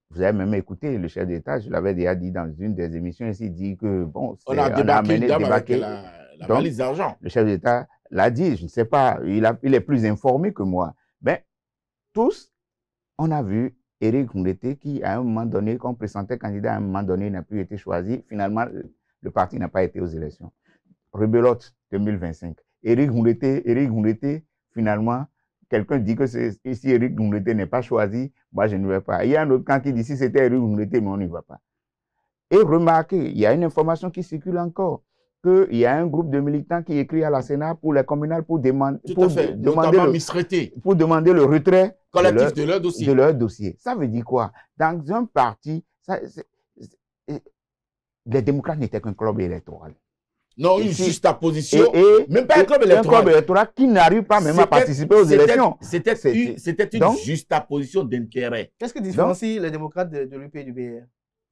[SPEAKER 3] vous avez même écouté le chef d'État, je l'avais déjà dit dans une des émissions ici, dit que bon,
[SPEAKER 4] on a débarqué avec la
[SPEAKER 3] Donc,
[SPEAKER 4] valise d'argent.
[SPEAKER 3] Le chef d'État l'a dit, je ne sais pas, il est plus informé que moi. Mais tous, on a vu Éric Mouleté qui, à un moment donné, qu'on présentait candidat, à un moment donné, n'a plus été choisi. Finalement, le parti n'a pas été aux élections. Rebelote 2025. Éric Mouleté, finalement, quelqu'un dit que si Éric Mouleté n'est pas choisi, moi je ne vais pas. Il y a un autre camp qui dit si c'était Éric Mouleté, mais on n'y va pas. Et remarquez, il y a une information qui circule encore, qu'il y a un groupe de militants qui écrit à la Sénat pour les communales pour demander le retrait
[SPEAKER 4] collectif
[SPEAKER 3] de leur dossier. Ça veut dire quoi? Dans un parti, les démocrates n'étaient qu'un club électoral.
[SPEAKER 4] Non, une juxtaposition, même pas un club électoral.
[SPEAKER 3] Un club électoral qui n'arrive pas même à participer aux élections.
[SPEAKER 4] C'était une juxtaposition d'intérêts.
[SPEAKER 1] Qu'est-ce qui différencie les démocrates de l'UP et du BR?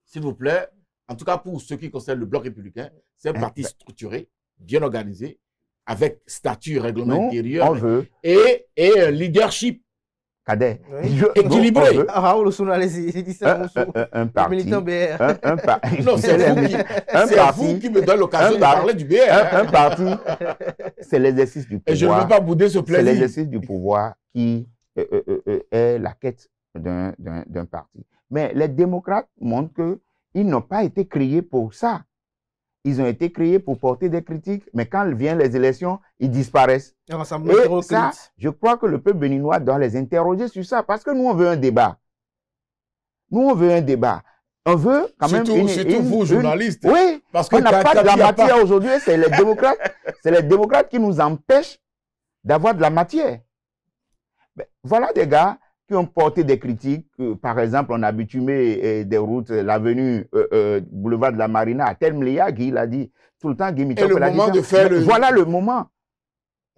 [SPEAKER 4] S'il vous plaît, en tout cas pour ce qui concerne le bloc républicain, c'est un parti structuré, bien organisé, avec statut, règlement intérieur et un leadership
[SPEAKER 3] Cadet.
[SPEAKER 1] Oui.
[SPEAKER 4] Équilibré.
[SPEAKER 1] Raoul Oussouna, il dit ça.
[SPEAKER 3] Un parti.
[SPEAKER 1] Militant BR.
[SPEAKER 4] Non, c'est vous qui me donne l'occasion de parler du BR.
[SPEAKER 3] Un parti, c'est l'exercice du pouvoir.
[SPEAKER 4] Et je ne veux pas bouder ce plaisir.
[SPEAKER 3] C'est l'exercice du pouvoir qui est la quête d'un parti. Mais les démocrates montrent qu'ils n'ont pas été créés pour ça. Ils ont été créés pour porter des critiques, mais quand viennent les élections, ils disparaissent. Et ça, je crois que le peuple béninois doit les interroger sur ça, parce que nous, on veut un débat. Nous, on veut un débat. On veut quand même
[SPEAKER 4] surtout vous, journalistes.
[SPEAKER 3] Oui, parce qu'on n'a pas de la matière aujourd'hui. C'est les démocrates qui nous empêchent d'avoir de la matière. Mais voilà des gars qui ont porté des critiques. Par exemple, on a bitumé des routes, l'avenue boulevard de la Marina à Telmlia, Guy l'a dit. Tout le temps, Guy Mitopé l'a dit. Voilà le moment.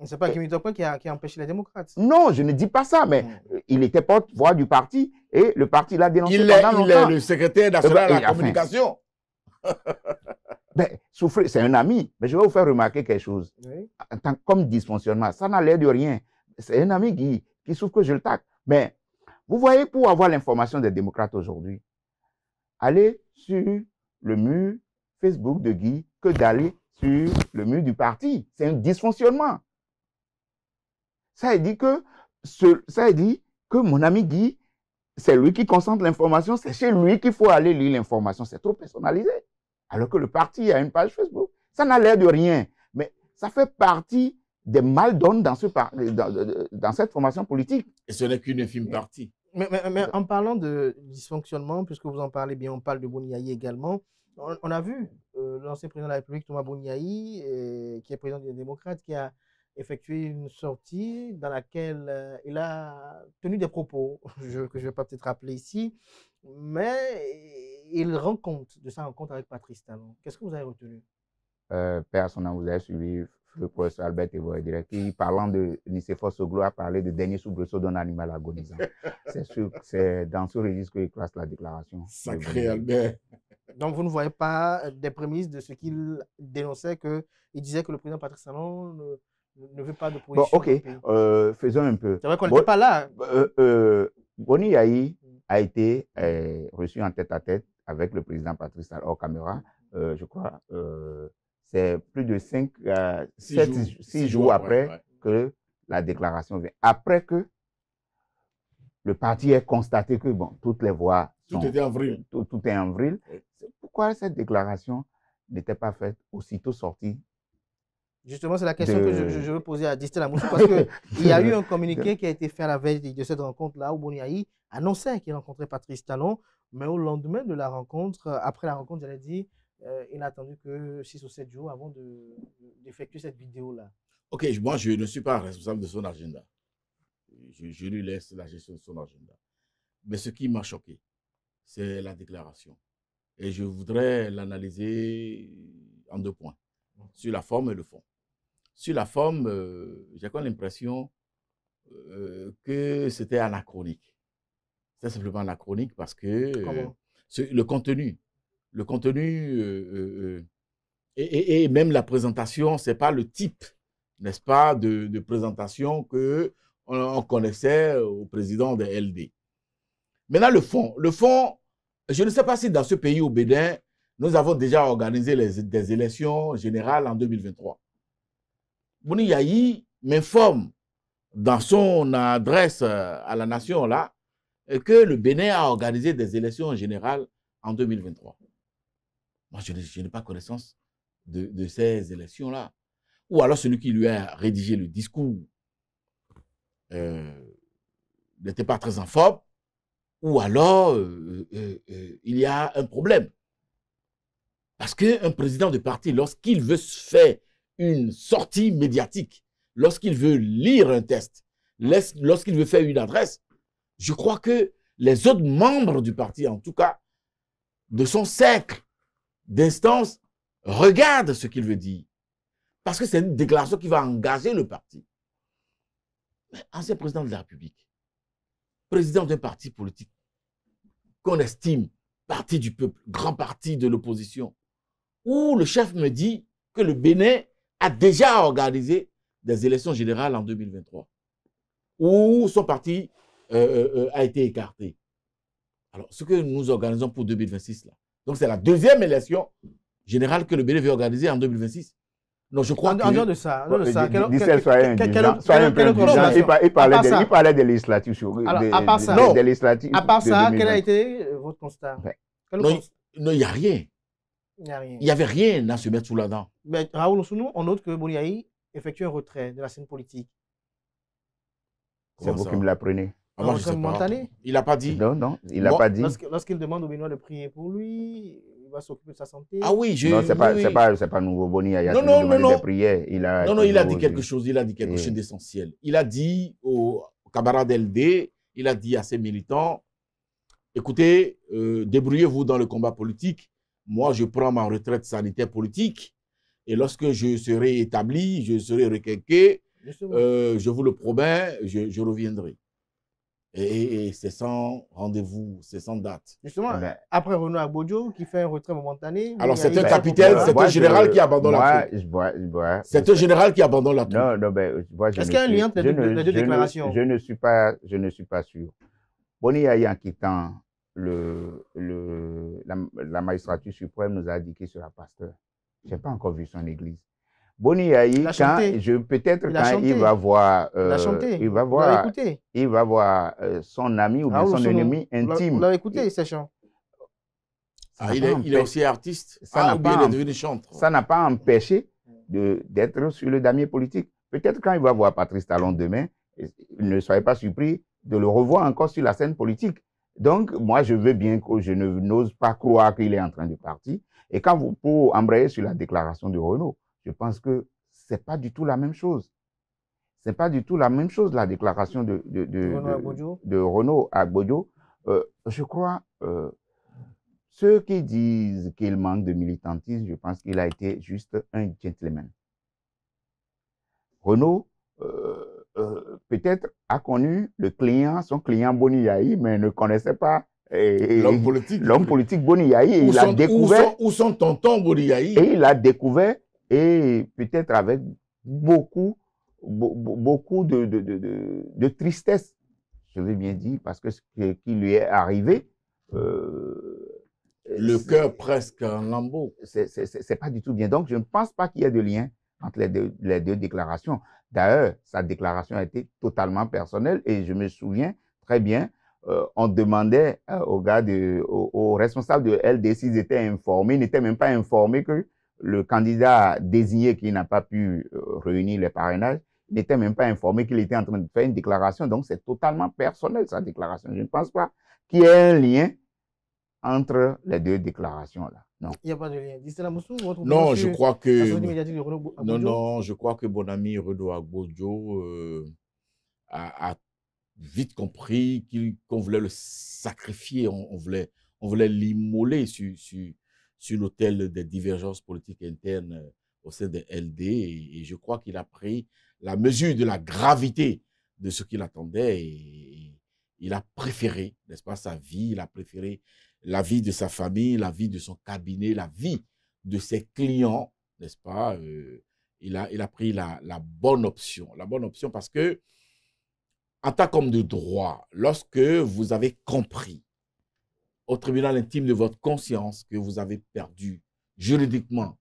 [SPEAKER 1] Ce n'est pas Guy Mitopé qui a empêché les démocrates.
[SPEAKER 3] Non, je ne dis pas ça, mais il était porte-voix du parti et le parti l'a dénoncé pendant longtemps.
[SPEAKER 4] Il est le secrétaire national de la communication.
[SPEAKER 3] C'est un ami, mais je vais vous faire remarquer quelque chose.
[SPEAKER 1] Oui.
[SPEAKER 3] Comme dysfonctionnement, ça n'a l'air de rien. C'est un ami qui souffre que je le tacle. Mais vous voyez, pour avoir l'information des démocrates aujourd'hui, allez sur le mur Facebook de Guy que d'aller sur le mur du parti. C'est un dysfonctionnement. Ça dit que mon ami Guy, c'est lui qui concentre l'information, c'est chez lui qu'il faut aller lire l'information. C'est trop personnalisé. Alors que le parti a une page Facebook. Ça n'a l'air de rien, mais ça fait partie des mal-donnes dans cette formation politique.
[SPEAKER 4] Et ce n'est qu'une infime partie.
[SPEAKER 1] Mais en parlant de dysfonctionnement, puisque vous en parlez bien, on parle de Boniaï également. On a vu l'ancien président de la République, Thomas Boniaï, qui est président des démocrates, qui a effectué une sortie dans laquelle il a tenu des propos que je ne vais pas peut-être rappeler ici, mais il rend compte de sa rencontre avec Patrice Talon. Qu'est-ce que vous avez retenu?
[SPEAKER 3] Personnellement, vous avez suivi le professeur Albert Evoe, qui, parlant de Nicéphore Soglo, a parlé de dernier soubresaut d'un animal agonisant. C'est dans ce registre qu'il classe la déclaration.
[SPEAKER 4] Sacré Albert.
[SPEAKER 1] Donc, vous ne voyez pas des prémices de ce qu'il dénonçait, qu'il disait que le président Patrice Talon ne veut pas de position.
[SPEAKER 3] Bon, ok, faisons un peu.
[SPEAKER 1] C'est vrai qu'on n'était pas là.
[SPEAKER 3] Boniaï a été reçu en tête-à-tête avec le président Patrice Talon hors caméra, je crois. C'est plus de 6 jours après que la déclaration vient. Après que le parti ait constaté que toutes les voix
[SPEAKER 4] tout était en vrille.
[SPEAKER 3] Tout est en vrille. Pourquoi cette déclaration n'était pas faite aussitôt sortie?
[SPEAKER 1] Justement, c'est la question que je veux poser à Distel Amoussou, parce qu'il y a eu un communiqué qui a été fait à la veille de cette rencontre-là où Boniaï annonçait qu'il rencontrait Patrice Talon, mais au lendemain de la rencontre, après la rencontre, j'allais dire, il n'a attendu que 6 ou 7 jours avant d'effectuer cette vidéo-là.
[SPEAKER 4] Ok, moi, je ne suis pas responsable de son agenda. Je lui laisse la gestion de son agenda. Mais ce qui m'a choqué, c'est la déclaration. Et je voudrais l'analyser en 2 points, sur la forme et le fond. Sur la forme, j'ai comme l'impression que c'était anachronique. C'était simplement anachronique parce que
[SPEAKER 1] Comment?
[SPEAKER 4] le contenu et même la présentation, ce n'est pas le type, n'est-ce pas, de présentation qu'on connaissait au président de LD. Maintenant, le fond, je ne sais pas si dans ce pays, au Bénin, nous avons déjà organisé des élections générales en 2023. Boni Yayi m'informe dans son adresse à la nation là, que le Bénin a organisé des élections générales en 2023. Moi, je n'ai pas connaissance de ces élections-là. Ou alors celui qui lui a rédigé le discours n'était pas très en forme, ou alors il y a un problème. Parce qu'un président de parti, lorsqu'il veut faire une sortie médiatique, lorsqu'il veut lire un texte, lorsqu'il veut faire une adresse, je crois que les autres membres du parti, en tout cas, de son cercle d'instance, regardent ce qu'il veut dire. Parce que c'est une déclaration qui va engager le parti. Mais ancien président de la République, président d'un parti politique qu'on estime parti du peuple, grand parti de l'opposition, où le chef me dit que le Bénin a déjà organisé des élections générales en 2023, où son parti a été écarté. Alors, ce que nous organisons pour 2026, là, donc c'est la deuxième élection générale que le Bénin veut organiser en 2026. Donc, je crois
[SPEAKER 1] En
[SPEAKER 4] que...
[SPEAKER 1] dehors de ça,
[SPEAKER 3] soyez un peu indulgent. Il parlait des législatives.
[SPEAKER 1] À part ça, quel a été votre constat?
[SPEAKER 4] Non, il n'y a rien.
[SPEAKER 1] Il n'y a rien.
[SPEAKER 4] Il n'y avait rien à se mettre sous la dent.
[SPEAKER 1] Mais Raoul Nsounou, on note que Boni Yayi effectue un retrait de la scène politique.
[SPEAKER 3] C'est vous qui me l'apprenez.
[SPEAKER 4] Ah, moi, je sais pas. Il n'a pas dit.
[SPEAKER 3] Non, il n'a pas dit.
[SPEAKER 1] Lorsqu'il demande au Béninois de prier pour lui, il va s'occuper de sa santé.
[SPEAKER 4] Ah oui,
[SPEAKER 3] non, c'est pas nouveau. Boni Yayi a demandé des prières.
[SPEAKER 4] Non, il a dit quelque chose. Il a dit quelque chose d'essentiel. Il a dit aux camarades LD, il a dit à ses militants, écoutez, débrouillez-vous dans le combat politique. Moi, je prends ma retraite sanitaire politique. Et lorsque je serai établi, je serai requinqué, je vous le promets, je reviendrai. Et c'est sans rendez-vous, c'est sans date.
[SPEAKER 1] Justement, après Renaud Agbodjo, qui fait un retrait momentané.
[SPEAKER 4] Alors, c'est un capitaine, c'est un général qui abandonne la troupe. C'est un général qui abandonne la troupe.
[SPEAKER 1] Est-ce qu'il y a un lien entre les deux déclarations?
[SPEAKER 3] Je ne suis pas sûr. Boni Yayi, en quittant la magistrature suprême, nous a dit qu'il sera pasteur. Je n'ai pas encore vu son église. Boni Yayi, peut-être quand il va voir, il va voir son ami ou bien son ennemi intime.
[SPEAKER 1] Vous l'avez écouté, ces chants?
[SPEAKER 4] Il est aussi artiste.
[SPEAKER 3] Ça
[SPEAKER 4] il est devenu chanteur.
[SPEAKER 3] Ça n'a pas empêché d'être sur le damier politique. Peut-être quand il va voir Patrice Talon demain, ne soyez pas surpris de le revoir encore sur la scène politique. Donc, moi, je veux bien que je n'ose pas croire qu'il est en train de partir. Et pour embrayer sur la déclaration de Renaud, je pense que ce n'est pas du tout la même chose. Ce n'est pas du tout la même chose, la déclaration de Renaud Agbodjo. Je crois, ceux qui disent qu'il manque de militantisme, je pense qu'il a été juste un gentleman. Renaud, peut-être a connu son client Boni Yayi, mais ne connaissait pas l'homme politique Boni Yayi. Il a découvert
[SPEAKER 4] où son tonton Boni Yayi.
[SPEAKER 3] Et il a découvert, et peut-être avec beaucoup de tristesse, je vais bien dire, parce que ce qui lui est arrivé,
[SPEAKER 4] le cœur presque en lambeaux.
[SPEAKER 3] C'est pas du tout bien. Donc, je ne pense pas qu'il y ait de lien entre les deux déclarations. D'ailleurs, sa déclaration a été totalement personnelle et je me souviens très bien, on demandait aux responsables de LD s'ils étaient informés. Ils n'étaient même pas informés que le candidat désigné qui n'a pas pu réunir les parrainages n'était même pas informé qu'il était en train de faire une déclaration. Donc, c'est totalement personnel, sa déclaration. Je ne pense pas qu'il y ait un lien entre les deux déclarations-là. Non.
[SPEAKER 1] Il n'y a pas de lien.
[SPEAKER 4] Non, je crois que... Non, je crois que mon ami Renaud Agbodjo a vite compris qu'on voulait le sacrifier, on voulait l'immoler sur l'autel des divergences politiques internes au sein de LD. Et je crois qu'il a pris la mesure de la gravité de ce qu'il attendait et il a préféré, n'est-ce pas, sa vie, il a préféré la vie de sa famille, la vie de son cabinet, la vie de ses clients, n'est-ce pas, il a pris la bonne option. La bonne option parce que, en tant qu'homme de droit, lorsque vous avez compris au tribunal intime de votre conscience que vous avez perdu juridiquement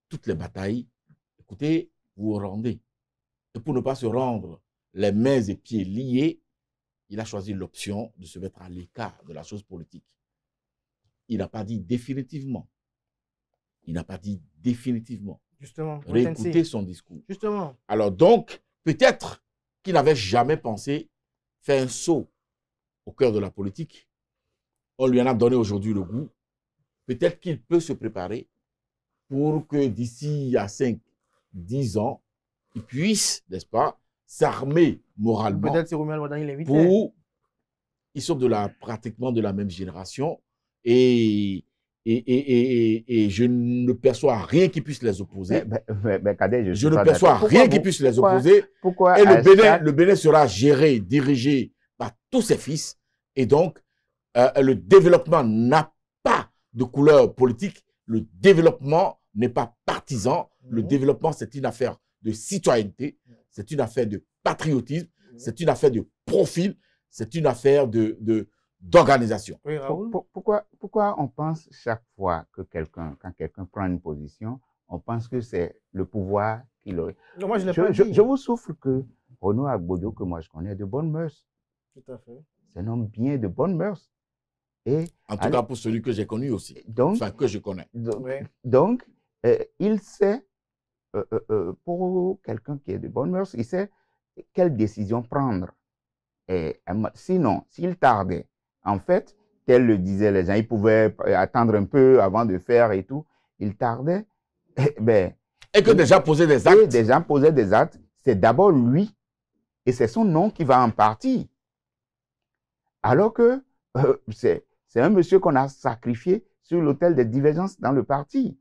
[SPEAKER 4] toutes les batailles, écoutez, vous vous rendez. Et pour ne pas se rendre les mains et pieds liés, il a choisi l'option de se mettre à l'écart de la chose politique. Il n'a pas dit définitivement. Il n'a pas dit définitivement.
[SPEAKER 1] Justement.
[SPEAKER 4] Réécoutez son discours.
[SPEAKER 1] Justement.
[SPEAKER 4] Alors donc, peut-être qu'il n'avait jamais pensé faire un saut au cœur de la politique. On lui en a donné aujourd'hui le goût. Peut-être qu'il peut se préparer pour que d'ici à 5, 10 ans, il puisse, n'est-ce pas, s'armer moralement.
[SPEAKER 1] Peut-être c'est Romuald Wadani l'invité.
[SPEAKER 4] Ils sont pratiquement de la même génération et je ne perçois rien qui puisse les opposer.
[SPEAKER 3] Cadet,
[SPEAKER 4] je ne perçois rien qui puisse les opposer.
[SPEAKER 3] Pourquoi
[SPEAKER 4] et le Bénin sera géré, dirigé par tous ses fils. Et donc, le développement n'a pas de couleur politique. Le développement n'est pas partisan. Le développement, c'est une affaire de citoyenneté. C'est une affaire de patriotisme. C'est une affaire de profil. C'est une affaire d'organisation.
[SPEAKER 1] Oui, Raoul.
[SPEAKER 3] Pourquoi on pense chaque fois que quand quelqu'un prend une position, on pense que c'est le pouvoir qui le...
[SPEAKER 1] Non, moi, je
[SPEAKER 3] vous souffle que Renaud Agbodo, que moi je connais, de bonnes mœurs.
[SPEAKER 1] Tout à fait.
[SPEAKER 3] C'est un homme bien de bonnes mœurs. Et
[SPEAKER 4] en tout cas, pour celui que j'ai connu aussi.
[SPEAKER 3] Donc,
[SPEAKER 4] enfin, que je connais.
[SPEAKER 3] Donc, il sait, pour quelqu'un qui est de bonnes mœurs, il sait quelle décision prendre. Et sinon, s'il tardait, en fait, tel le disaient les gens, il pouvait attendre un peu avant de faire et tout. Il tardait.
[SPEAKER 4] Et que des gens posaient des actes.
[SPEAKER 3] Et des gens posaient des actes. C'est d'abord lui. Et c'est son nom qui va en partie. Alors que c'est un monsieur qu'on a sacrifié sur l'autel des divergences dans le parti.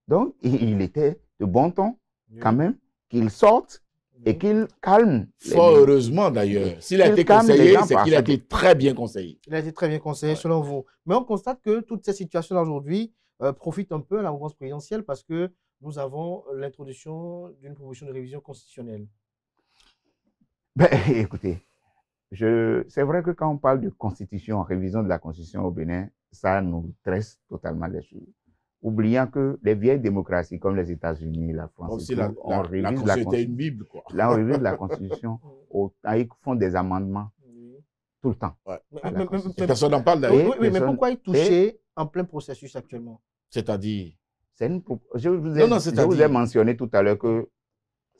[SPEAKER 3] Donc, il était de bon ton, quand même, qu'il sorte et qu'il calme.
[SPEAKER 4] Fort heureusement d'ailleurs. S'il a été conseillé, c'est qu'il a été très bien conseillé.
[SPEAKER 1] Il a été très bien conseillé, selon vous. Mais on constate que toutes ces situations aujourd'hui profitent un peu à la mouvance présidentielle parce que nous avons l'introduction d'une proposition de révision constitutionnelle.
[SPEAKER 3] Écoutez, c'est vrai que quand on parle de constitution, révision de la constitution au Bénin, ça nous tresse totalement les choses. Oubliant que les vieilles démocraties comme les États-Unis, la France,
[SPEAKER 4] on révise la constitution. Une Bible, quoi.
[SPEAKER 3] Là, on révise la constitution, ils font des amendements tout le temps.
[SPEAKER 4] Ouais. Mais personne n'en parle d'ailleurs.
[SPEAKER 1] Oui, mais pourquoi ils touchaient en plein processus actuellement?
[SPEAKER 4] C'est-à-dire?
[SPEAKER 3] Je vous ai mentionné tout à l'heure que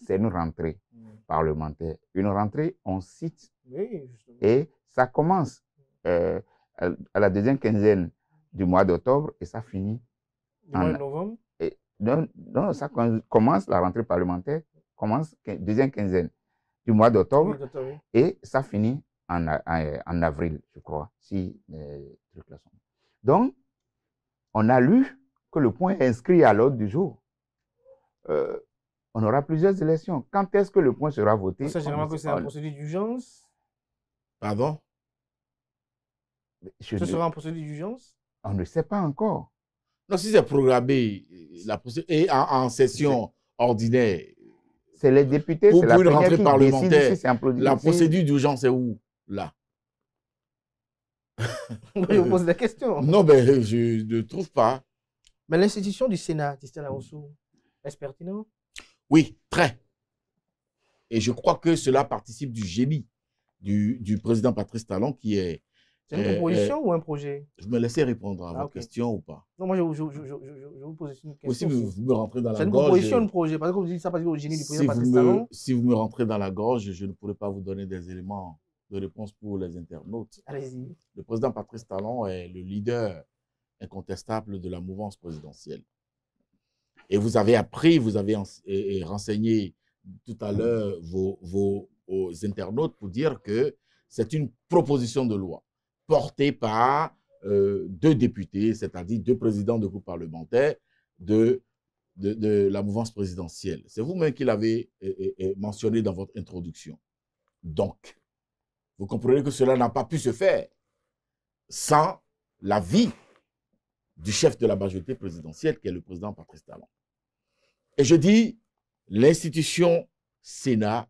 [SPEAKER 3] c'est une rentrée parlementaire. Une rentrée, on cite.
[SPEAKER 1] Oui,
[SPEAKER 3] et ça commence à la deuxième quinzaine du mois d'octobre et ça finit
[SPEAKER 1] du mois de novembre.
[SPEAKER 3] Non, ça commence, la rentrée parlementaire commence deuxième quinzaine du mois d'octobre et ça finit en avril, je crois, si les trucs là sont. Donc, on a lu que le point est inscrit à l'ordre du jour. On aura plusieurs élections. Quand est-ce que le point sera voté?
[SPEAKER 1] Ça, généralement que c'est la procédure d'urgence.
[SPEAKER 4] Pardon?
[SPEAKER 1] Ce sera en procédure d'urgence?
[SPEAKER 3] On ne sait pas encore.
[SPEAKER 4] Non, si c'est programmé et en session ordinaire.
[SPEAKER 3] C'est les députés, c'est la première qui parlementaire.
[SPEAKER 4] Si la procédure d'urgence est où? Là.
[SPEAKER 1] Je vous pose des questions.
[SPEAKER 4] Non, mais je ne trouve pas.
[SPEAKER 1] Mais l'institution du Sénat, Tistel Aoussou, est-ce pertinent?
[SPEAKER 4] Oui, très. Et je crois que cela participe du génie du président Patrice Talon qui est...
[SPEAKER 1] C'est une proposition ou un projet?
[SPEAKER 4] Je me laissais répondre à votre question ou pas?
[SPEAKER 1] Non, moi je vous pose une question.
[SPEAKER 4] Aussi, vous me rentrez dans la gorge.
[SPEAKER 1] C'est une proposition ou un projet? Parce que vous dites ça participe au génie du président Patrice Talon.
[SPEAKER 4] Si vous me rentrez dans la gorge, je ne pourrai pas vous donner des éléments de réponse pour les internautes.
[SPEAKER 1] Allez-y.
[SPEAKER 4] Le président Patrice Talon est le leader incontestable de la mouvance présidentielle. Et vous avez appris, vous avez renseigné tout à l'heure vos internautes pour dire que c'est une proposition de loi portée par 2 députés, c'est-à-dire 2 présidents de groupes parlementaires de la mouvance présidentielle. C'est vous-même qui l'avez mentionné dans votre introduction. Donc, Vous comprenez que cela n'a pas pu se faire sans l'avis du chef de la majorité présidentielle, qui est le président Patrice Talon. Et je dis, l'institution Sénat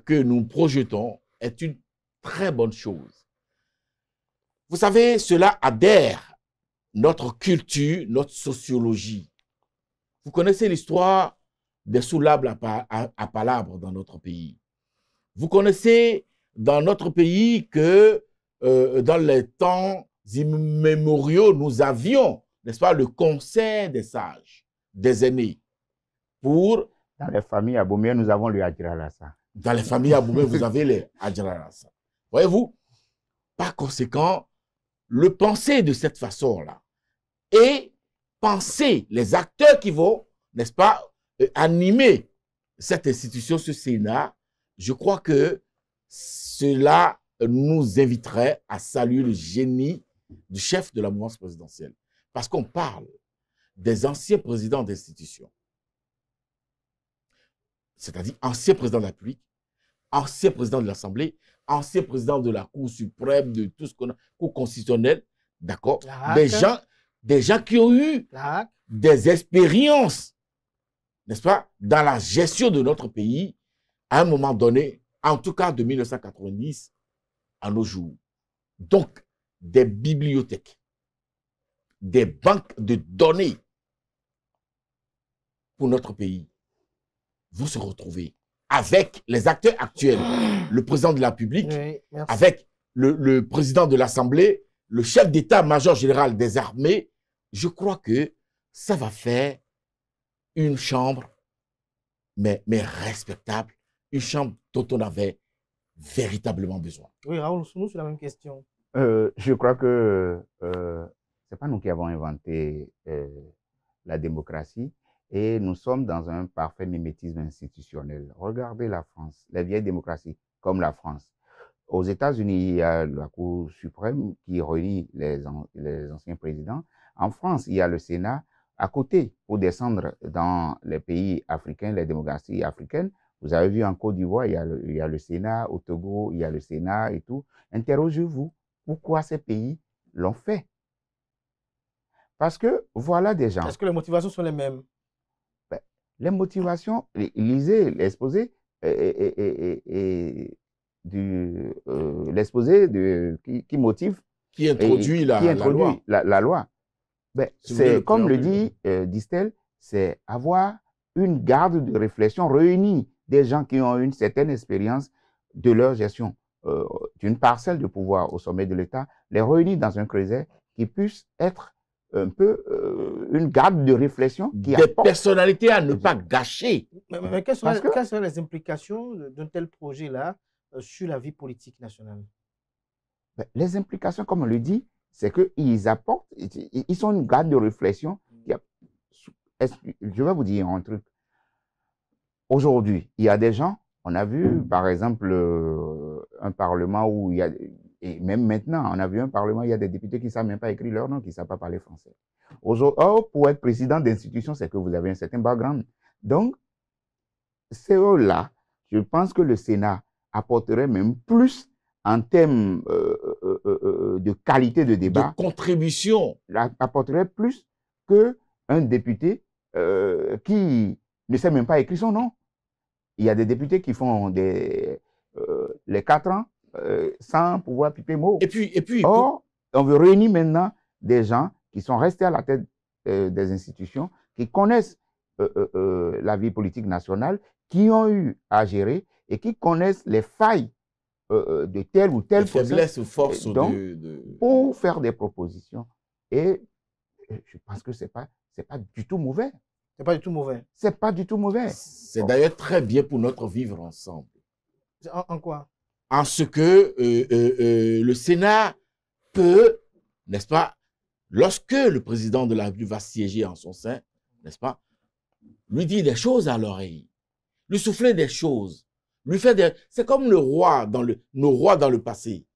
[SPEAKER 4] que nous projetons est une très bonne chose. Vous savez, cela adhère notre culture, notre sociologie. Vous connaissez l'histoire des sous-labres à palabres dans notre pays. Vous connaissez dans notre pays que dans les temps immémoriaux, nous avions, n'est-ce pas, le conseil des sages, des aînés, pour...
[SPEAKER 3] Dans les familles Aboumé, nous avons le Adjiralassa.
[SPEAKER 4] Dans les familles Aboumé, vous avez les Adjiralassa. Voyez-vous, par conséquent, le penser de cette façon-là et penser les acteurs qui vont, n'est-ce pas, animer cette institution, ce Sénat, je crois que cela nous inviterait à saluer le génie du chef de la mouvance présidentielle. Parce qu'on parle des anciens présidents d'institutions, c'est-à-dire anciens présidents de la République, anciens présidents de l'Assemblée, anciens présidents de la Cour suprême, de tout ce qu'on a, Cour constitutionnelle, d'accord? Des gens qui ont eu des expériences, n'est-ce pas, dans la gestion de notre pays à un moment donné, en tout cas de 1990 à nos jours. Donc, des bibliothèques, des banques de données pour notre pays vont se retrouver avec les acteurs actuels, le président de la République, oui, avec le président de l'Assemblée, le chef d'état-major général des armées. Je crois que ça va faire une chambre, mais respectable, une chambre dont on avait véritablement besoin.
[SPEAKER 1] Oui, Raoul, nous, c'est la même question.
[SPEAKER 3] Je crois que c'est pas nous qui avons inventé la démocratie et nous sommes dans un parfait mimétisme institutionnel. Regardez la France, les vieilles démocraties comme la France. Aux États-Unis, il y a la Cour suprême qui réunit les anciens présidents. En France, il y a le Sénat. À côté, pour descendre dans les pays africains, les démocraties africaines, vous avez vu en Côte d'Ivoire, il y a le Sénat, au Togo, il y a le Sénat et tout. Interrogez-vous, pourquoi ces pays l'ont fait? Parce que voilà des gens.
[SPEAKER 1] Est-ce que les motivations sont les mêmes?
[SPEAKER 3] Ben, les motivations, lisez l'exposé l'exposé qui motive.
[SPEAKER 4] Qui introduit la loi.
[SPEAKER 3] La loi. Ben, c'est comme le dit Distel, c'est avoir une garde de réflexion réunie des gens qui ont une certaine expérience de leur gestion d'une parcelle de pouvoir au sommet de l'État, les réunir dans un creuset qui puisse être un peu une garde de réflexion qui
[SPEAKER 4] des personnalités à ne pas gâcher.
[SPEAKER 1] Mais quelles sont les implications d'un tel projet-là sur la vie politique nationale?
[SPEAKER 3] Ben, les implications, comme on le dit, c'est qu'ils apportent, ils sont une garde de réflexion. Je vais vous dire un truc. Aujourd'hui, il y a des gens, on a vu par exemple un parlement où il y a, et même maintenant, on a vu un parlement, il y a des députés qui ne savent même pas écrire leur nom, qui ne savent pas parler français. Or, pour être président d'institution, c'est que vous avez un certain background. Donc, c'est eux-là, je pense que le Sénat apporterait même plus en termes de qualité de débat.
[SPEAKER 4] De contribution.
[SPEAKER 3] Apporterait plus qu'un député qui ne sait même pas écrire son nom. Il y a des députés qui font les 4 ans sans pouvoir piper mot.
[SPEAKER 4] Et puis,
[SPEAKER 3] or, on veut réunir maintenant des gens qui sont restés à la tête des institutions, qui connaissent la vie politique nationale, qui ont eu à gérer et qui connaissent les failles de tel ou tel
[SPEAKER 4] faiblesse ou force
[SPEAKER 3] pour faire des propositions. Et je pense que c'est pas du tout mauvais.
[SPEAKER 1] C'est pas du tout mauvais.
[SPEAKER 3] C'est pas du tout mauvais.
[SPEAKER 4] C'est d'ailleurs très bien pour notre vivre ensemble.
[SPEAKER 1] En quoi?
[SPEAKER 4] En ce que le Sénat peut, n'est-ce pas, lorsque le président de la République va siéger en son sein, n'est-ce pas, lui dire des choses à l'oreille, lui souffler des choses, lui faire des... C'est comme nos rois dans le passé.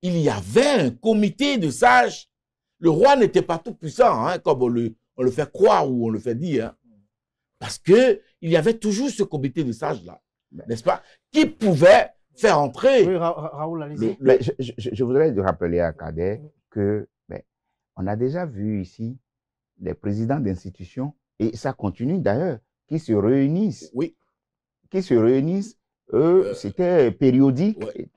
[SPEAKER 4] Il y avait un comité de sages. Le roi n'était pas tout puissant, hein, comme on le fait croire ou on le fait dire. Hein, parce qu'il y avait toujours ce comité de sages-là, n'est-ce pas, qui pouvait faire entrer.
[SPEAKER 1] Oui, Raoul, allez-y.
[SPEAKER 3] Je voudrais rappeler à Kader que on a déjà vu ici les présidents d'institutions, et ça continue d'ailleurs, qui se réunissent.
[SPEAKER 4] Oui.
[SPEAKER 3] Qui se réunissent, c'était périodique,
[SPEAKER 4] ouais.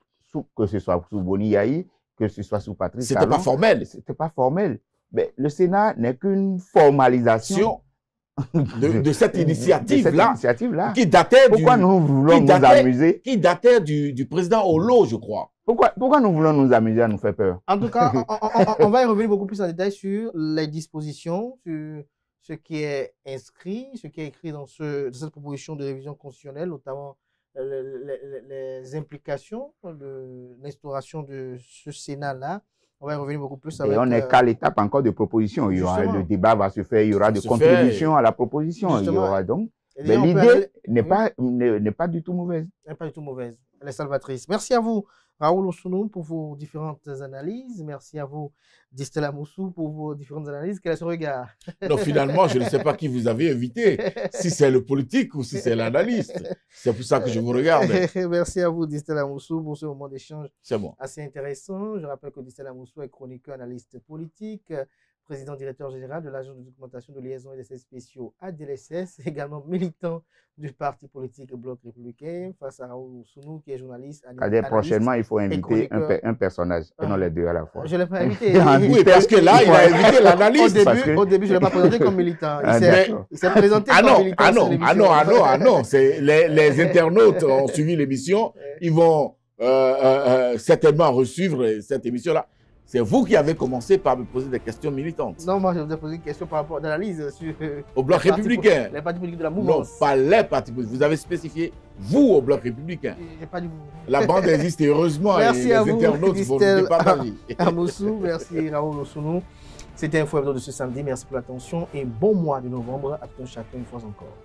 [SPEAKER 3] Que ce soit sous Boni Yahi, que ce soit sous Patrice Talon.
[SPEAKER 4] C'était pas formel.
[SPEAKER 3] C'était pas formel. Mais le Sénat n'est qu'une formalisation
[SPEAKER 4] de cette initiative-là, qui datait
[SPEAKER 3] qui
[SPEAKER 4] datait du président Olo, je crois.
[SPEAKER 3] Pourquoi nous voulons nous amuser à nous faire peur?
[SPEAKER 1] En tout cas, on va y revenir beaucoup plus en détail sur les dispositions, sur ce qui est inscrit, ce qui est écrit dans cette proposition de révision constitutionnelle, notamment les implications de l'instauration de ce Sénat-là. On va y revenir beaucoup plus avec...
[SPEAKER 3] Et on n'est qu'à l'étape encore de proposition. Le débat va se faire, il y aura des contributions à la proposition. Justement. Il y aura donc... Mais l'idée n'est pas du tout mauvaise.
[SPEAKER 1] Elle n'est pas du tout mauvaise. Elle est salvatrice. Merci à vous, Raoul Osunou, pour vos différentes analyses. Merci à vous, Distella Moussou, pour vos différentes analyses. Quel est ce regard?
[SPEAKER 4] Non, finalement, je ne sais pas qui vous avez invité, si c'est le politique ou si c'est l'analyste. C'est pour ça que je vous regarde.
[SPEAKER 1] Merci à vous, Distella Moussou, pour ce moment d'échange assez intéressant. Je rappelle que Distella Moussou est chroniqueur, analyste politique, président directeur général de l'Agence de documentation de liaison et d'essais spéciaux ADLSS, également militant du parti politique Bloc républicain, face à Raoul Osunou, qui est journaliste.
[SPEAKER 3] Prochainement, il faut inviter un personnage, et non les deux à la fois.
[SPEAKER 1] Je ne l'ai pas invité.
[SPEAKER 4] Oui, parce que là, il a invité l'analyste.
[SPEAKER 1] Au début, je ne l'ai pas présenté comme militant. Il s'est présenté comme militant.
[SPEAKER 4] Ah non. Les internautes ont suivi l'émission. Ils vont certainement resuivre cette émission-là. C'est vous qui avez commencé par me poser des questions militantes.
[SPEAKER 1] Non, moi, je vous ai posé une question par rapport à l'analyse sur...
[SPEAKER 4] Au Bloc républicain.
[SPEAKER 1] Les partis politiques de la mouvance.
[SPEAKER 4] Non, pas les partis politiques. Vous avez spécifié, vous, au Bloc républicain.
[SPEAKER 1] Pas du...
[SPEAKER 4] La bande existe heureusement.
[SPEAKER 1] Merci
[SPEAKER 4] et
[SPEAKER 1] à
[SPEAKER 4] les
[SPEAKER 1] vous,
[SPEAKER 4] internautes vont le partager.
[SPEAKER 1] Amoussou, merci Raoul Osunou. C'était Info Hebdo de ce samedi. Merci pour l'attention et bon mois de novembre à tout un chacun une fois encore.